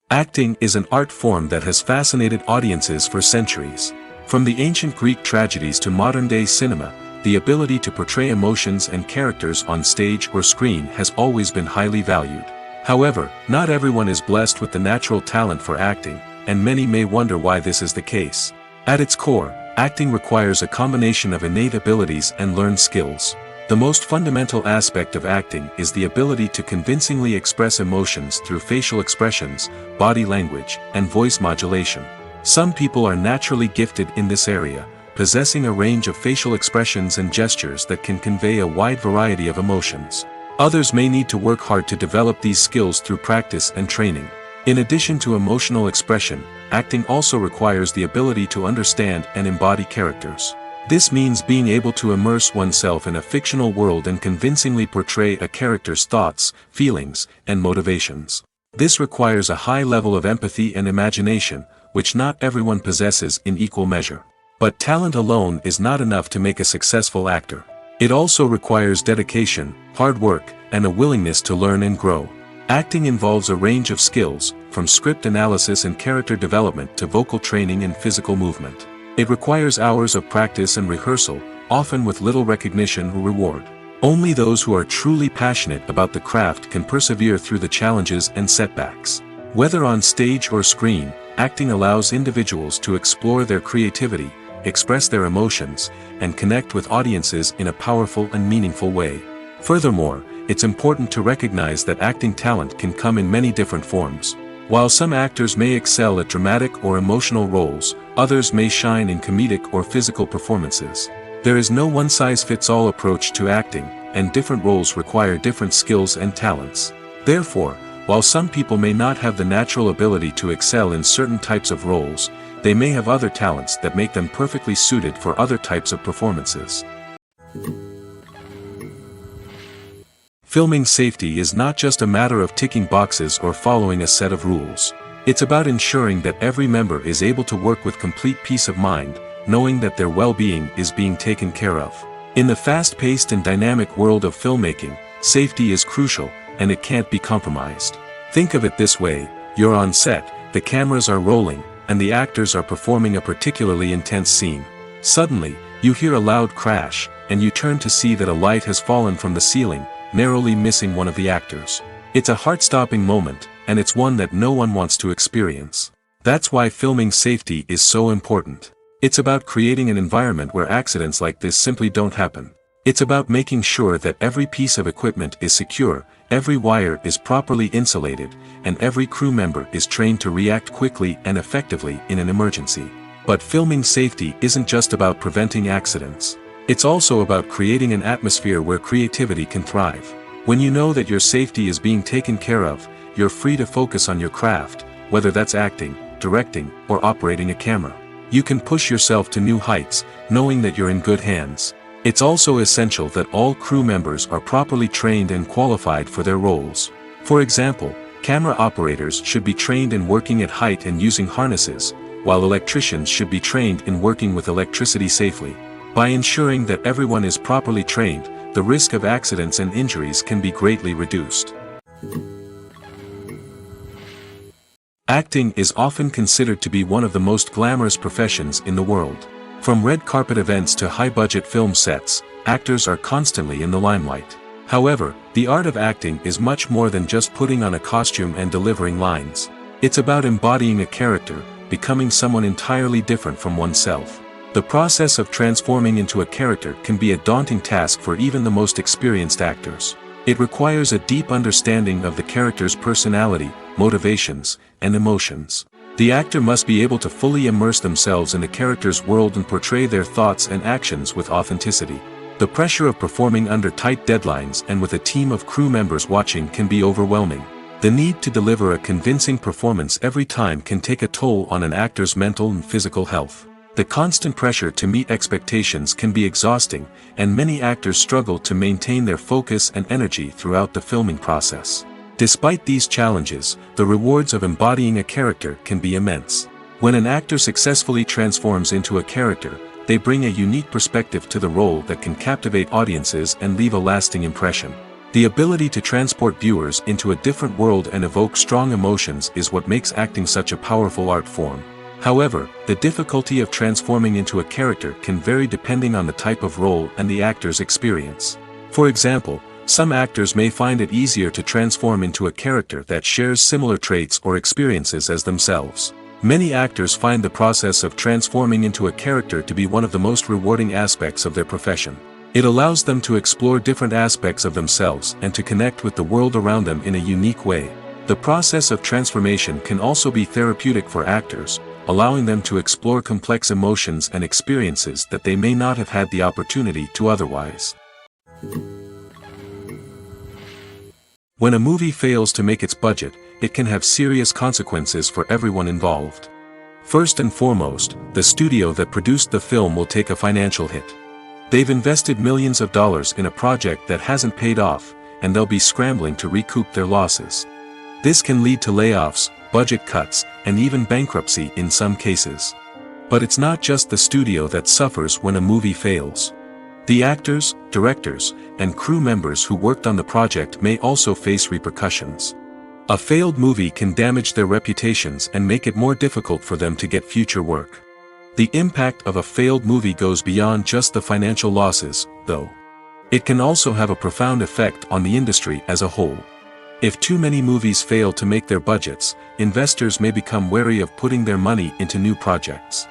Acting is an art form that has fascinated audiences for centuries. From the ancient Greek tragedies to modern-day cinema, the ability to portray emotions and characters on stage or screen has always been highly valued. However, not everyone is blessed with the natural talent for acting, and many may wonder why this is the case. At its core, acting requires a combination of innate abilities and learned skills. The most fundamental aspect of acting is the ability to convincingly express emotions through facial expressions, body language, and voice modulation. Some people are naturally gifted in this area, possessing a range of facial expressions and gestures that can convey a wide variety of emotions. Others may need to work hard to develop these skills through practice and training. In addition to emotional expression, acting also requires the ability to understand and embody characters. This means being able to immerse oneself in a fictional world and convincingly portray a character's thoughts, feelings, and motivations. This requires a high level of empathy and imagination, which not everyone possesses in equal measure. But talent alone is not enough to make a successful actor. It also requires dedication, hard work, and a willingness to learn and grow. Acting involves a range of skills, from script analysis and character development to vocal training and physical movement. It requires hours of practice and rehearsal, often with little recognition or reward. Only those who are truly passionate about the craft can persevere through the challenges and setbacks. Whether on stage or screen, acting allows individuals to explore their creativity, express their emotions, and connect with audiences in a powerful and meaningful way. Furthermore, it's important to recognize that acting talent can come in many different forms. While some actors may excel at dramatic or emotional roles, others may shine in comedic or physical performances. There is no one-size-fits-all approach to acting, and different roles require different skills and talents. Therefore, while some people may not have the natural ability to excel in certain types of roles, they may have other talents that make them perfectly suited for other types of performances. Filming safety is not just a matter of ticking boxes or following a set of rules. It's about ensuring that every member is able to work with complete peace of mind, knowing that their well-being is being taken care of. In the fast-paced and dynamic world of filmmaking, safety is crucial, and it can't be compromised. Think of it this way: you're on set, the cameras are rolling, and the actors are performing a particularly intense scene. Suddenly, you hear a loud crash, and you turn to see that a light has fallen from the ceiling, narrowly missing one of the actors. It's a heart-stopping moment, and it's one that no one wants to experience. That's why filming safety is so important. It's about creating an environment where accidents like this simply don't happen. It's about making sure that every piece of equipment is secure, every wire is properly insulated, and every crew member is trained to react quickly and effectively in an emergency. But filming safety isn't just about preventing accidents. It's also about creating an atmosphere where creativity can thrive. When you know that your safety is being taken care of, you're free to focus on your craft, whether that's acting, directing, or operating a camera. You can push yourself to new heights, knowing that you're in good hands. It's also essential that all crew members are properly trained and qualified for their roles. For example, camera operators should be trained in working at height and using harnesses, while electricians should be trained in working with electricity safely. By ensuring that everyone is properly trained, the risk of accidents and injuries can be greatly reduced. Acting is often considered to be one of the most glamorous professions in the world. From red carpet events to high-budget film sets, actors are constantly in the limelight. However, the art of acting is much more than just putting on a costume and delivering lines. It's about embodying a character, becoming someone entirely different from oneself. The process of transforming into a character can be a daunting task for even the most experienced actors. It requires a deep understanding of the character's personality, motivations, and emotions. The actor must be able to fully immerse themselves in the character's world and portray their thoughts and actions with authenticity. The pressure of performing under tight deadlines and with a team of crew members watching can be overwhelming. The need to deliver a convincing performance every time can take a toll on an actor's mental and physical health. The constant pressure to meet expectations can be exhausting, and many actors struggle to maintain their focus and energy throughout the filming process. Despite these challenges, the rewards of embodying a character can be immense. When an actor successfully transforms into a character, they bring a unique perspective to the role that can captivate audiences and leave a lasting impression. The ability to transport viewers into a different world and evoke strong emotions is what makes acting such a powerful art form. However, the difficulty of transforming into a character can vary depending on the type of role and the actor's experience. For example, some actors may find it easier to transform into a character that shares similar traits or experiences as themselves. Many actors find the process of transforming into a character to be one of the most rewarding aspects of their profession. It allows them to explore different aspects of themselves and to connect with the world around them in a unique way. The process of transformation can also be therapeutic for actors, allowing them to explore complex emotions and experiences that they may not have had the opportunity to otherwise. When a movie fails to make its budget, it can have serious consequences for everyone involved. First and foremost, the studio that produced the film will take a financial hit. They've invested millions of dollars in a project that hasn't paid off, and they'll be scrambling to recoup their losses. This can lead to layoffs, budget cuts, and even bankruptcy in some cases. But it's not just the studio that suffers when a movie fails. The actors, directors, and crew members who worked on the project may also face repercussions. A failed movie can damage their reputations and make it more difficult for them to get future work. The impact of a failed movie goes beyond just the financial losses, though. It can also have a profound effect on the industry as a whole. If too many movies fail to make their budgets, investors may become wary of putting their money into new projects.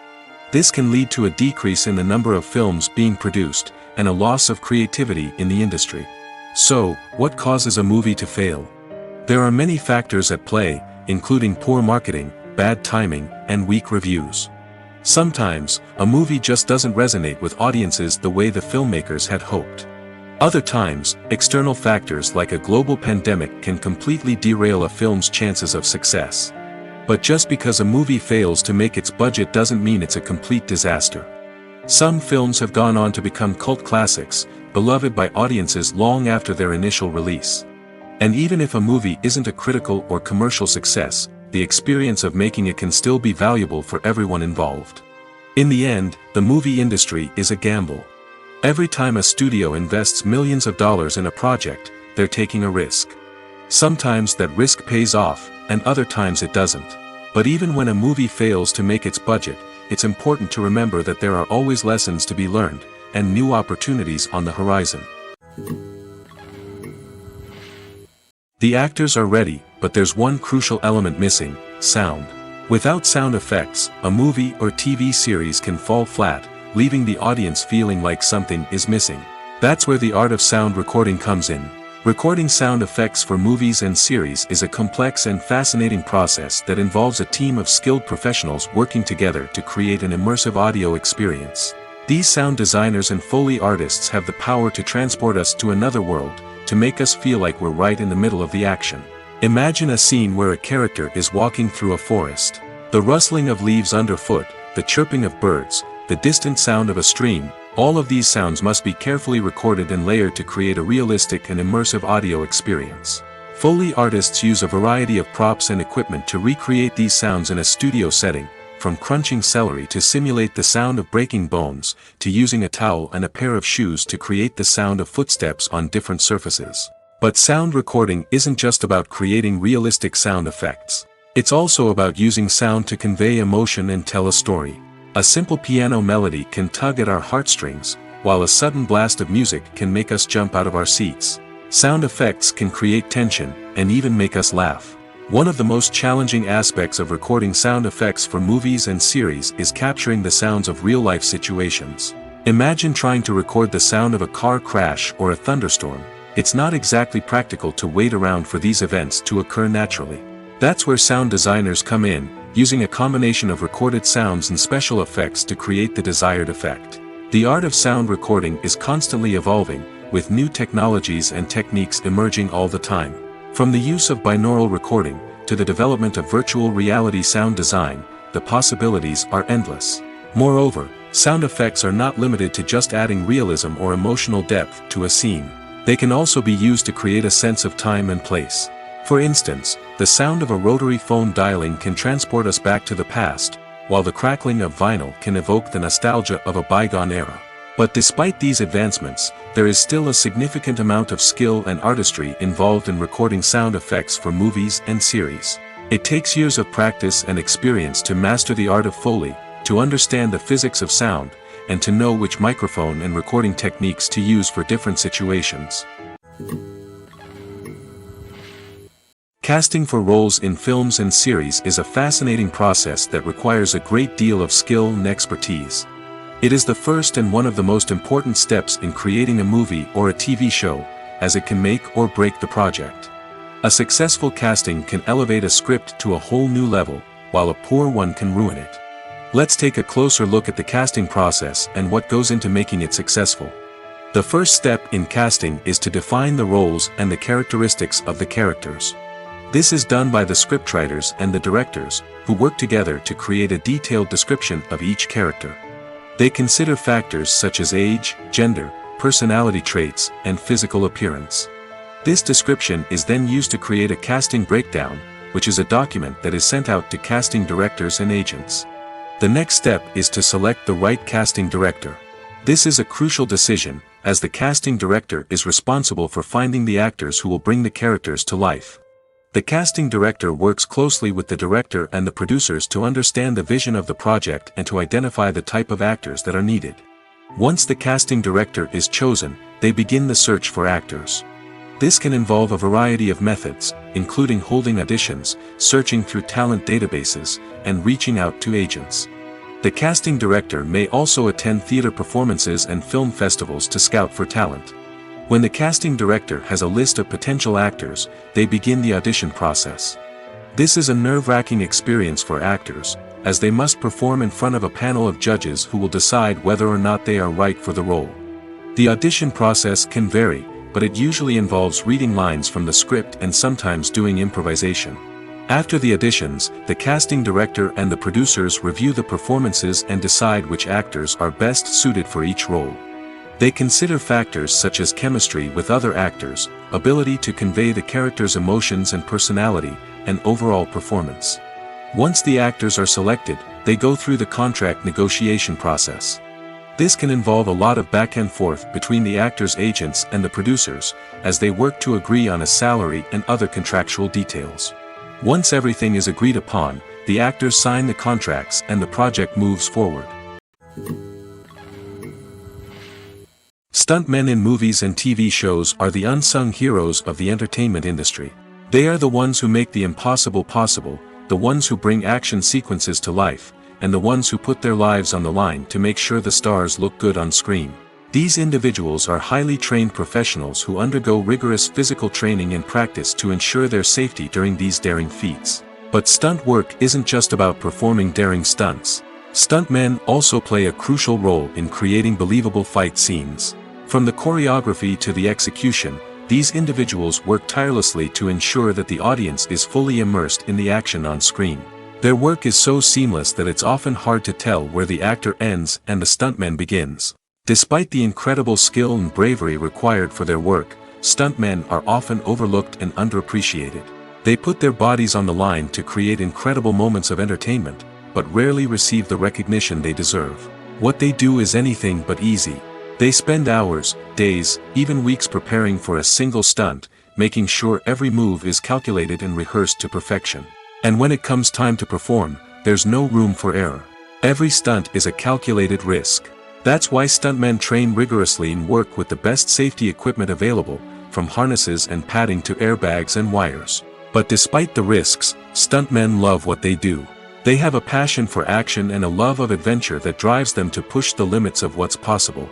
This can lead to a decrease in the number of films being produced, and a loss of creativity in the industry. So, what causes a movie to fail? There are many factors at play, including poor marketing, bad timing, and weak reviews. Sometimes, a movie just doesn't resonate with audiences the way the filmmakers had hoped. Other times, external factors like a global pandemic can completely derail a film's chances of success. But just because a movie fails to make its budget doesn't mean it's a complete disaster. Some films have gone on to become cult classics, beloved by audiences long after their initial release. And even if a movie isn't a critical or commercial success, the experience of making it can still be valuable for everyone involved. In the end, the movie industry is a gamble. Every time a studio invests millions of dollars in a project, they're taking a risk. Sometimes that risk pays off, and other times it doesn't. But even when a movie fails to make its budget, it's important to remember that there are always lessons to be learned, and new opportunities on the horizon. The actors are ready, but there's one crucial element missing: sound. Without sound effects, a movie or TV series can fall flat, leaving the audience feeling like something is missing. That's where the art of sound recording comes in. Recording sound effects for movies and series is a complex and fascinating process that involves a team of skilled professionals working together to create an immersive audio experience. These sound designers and Foley artists have the power to transport us to another world, to make us feel like we're right in the middle of the action. Imagine a scene where a character is walking through a forest. The rustling of leaves underfoot, the chirping of birds, the distant sound of a stream, all of these sounds must be carefully recorded and layered to create a realistic and immersive audio experience. Foley artists use a variety of props and equipment to recreate these sounds in a studio setting, from crunching celery to simulate the sound of breaking bones, to using a towel and a pair of shoes to create the sound of footsteps on different surfaces. But sound recording isn't just about creating realistic sound effects. It's also about using sound to convey emotion and tell a story. A simple piano melody can tug at our heartstrings, while a sudden blast of music can make us jump out of our seats. Sound effects can create tension, and even make us laugh. One of the most challenging aspects of recording sound effects for movies and series is capturing the sounds of real-life situations. Imagine trying to record the sound of a car crash or a thunderstorm. It's not exactly practical to wait around for these events to occur naturally. That's where sound designers come in, using a combination of recorded sounds and special effects to create the desired effect. The art of sound recording is constantly evolving, with new technologies and techniques emerging all the time. From the use of binaural recording, to the development of virtual reality sound design, the possibilities are endless. Moreover, sound effects are not limited to just adding realism or emotional depth to a scene. They can also be used to create a sense of time and place. For instance, the sound of a rotary phone dialing can transport us back to the past, while the crackling of vinyl can evoke the nostalgia of a bygone era. But despite these advancements, there is still a significant amount of skill and artistry involved in recording sound effects for movies and series. It takes years of practice and experience to master the art of Foley, to understand the physics of sound, and to know which microphone and recording techniques to use for different situations. Casting for roles in films and series is a fascinating process that requires a great deal of skill and expertise. It is the first and one of the most important steps in creating a movie or a TV show, as it can make or break the project. A successful casting can elevate a script to a whole new level, while a poor one can ruin it. Let's take a closer look at the casting process and what goes into making it successful. The first step in casting is to define the roles and the characteristics of the characters. This is done by the scriptwriters and the directors, who work together to create a detailed description of each character. They consider factors such as age, gender, personality traits, and physical appearance. This description is then used to create a casting breakdown, which is a document that is sent out to casting directors and agents. The next step is to select the right casting director. This is a crucial decision, as the casting director is responsible for finding the actors who will bring the characters to life. The casting director works closely with the director and the producers to understand the vision of the project and to identify the type of actors that are needed. Once the casting director is chosen, they begin the search for actors. This can involve a variety of methods, including holding auditions, searching through talent databases, and reaching out to agents. The casting director may also attend theater performances and film festivals to scout for talent. When the casting director has a list of potential actors, they begin the audition process. This is a nerve-wracking experience for actors, as they must perform in front of a panel of judges who will decide whether or not they are right for the role. The audition process can vary, but it usually involves reading lines from the script and sometimes doing improvisation. After the auditions, the casting director and the producers review the performances and decide which actors are best suited for each role. They consider factors such as chemistry with other actors, ability to convey the character's emotions and personality, and overall performance. Once the actors are selected, they go through the contract negotiation process. This can involve a lot of back and forth between the actors' agents and the producers, as they work to agree on a salary and other contractual details. Once everything is agreed upon, the actors sign the contracts and the project moves forward. Stuntmen in movies and TV shows are the unsung heroes of the entertainment industry. They are the ones who make the impossible possible, the ones who bring action sequences to life, and the ones who put their lives on the line to make sure the stars look good on screen. These individuals are highly trained professionals who undergo rigorous physical training and practice to ensure their safety during these daring feats. But stunt work isn't just about performing daring stunts. Stuntmen also play a crucial role in creating believable fight scenes. From the choreography to the execution, these individuals work tirelessly to ensure that the audience is fully immersed in the action on screen. Their work is so seamless that it's often hard to tell where the actor ends and the stuntman begins. Despite the incredible skill and bravery required for their work, stuntmen are often overlooked and underappreciated. They put their bodies on the line to create incredible moments of entertainment, but rarely receive the recognition they deserve. What they do is anything but easy. They spend hours, days, even weeks preparing for a single stunt, making sure every move is calculated and rehearsed to perfection. And when it comes time to perform, there's no room for error. Every stunt is a calculated risk. That's why stuntmen train rigorously and work with the best safety equipment available, from harnesses and padding to airbags and wires. But despite the risks, stuntmen love what they do. They have a passion for action and a love of adventure that drives them to push the limits of what's possible.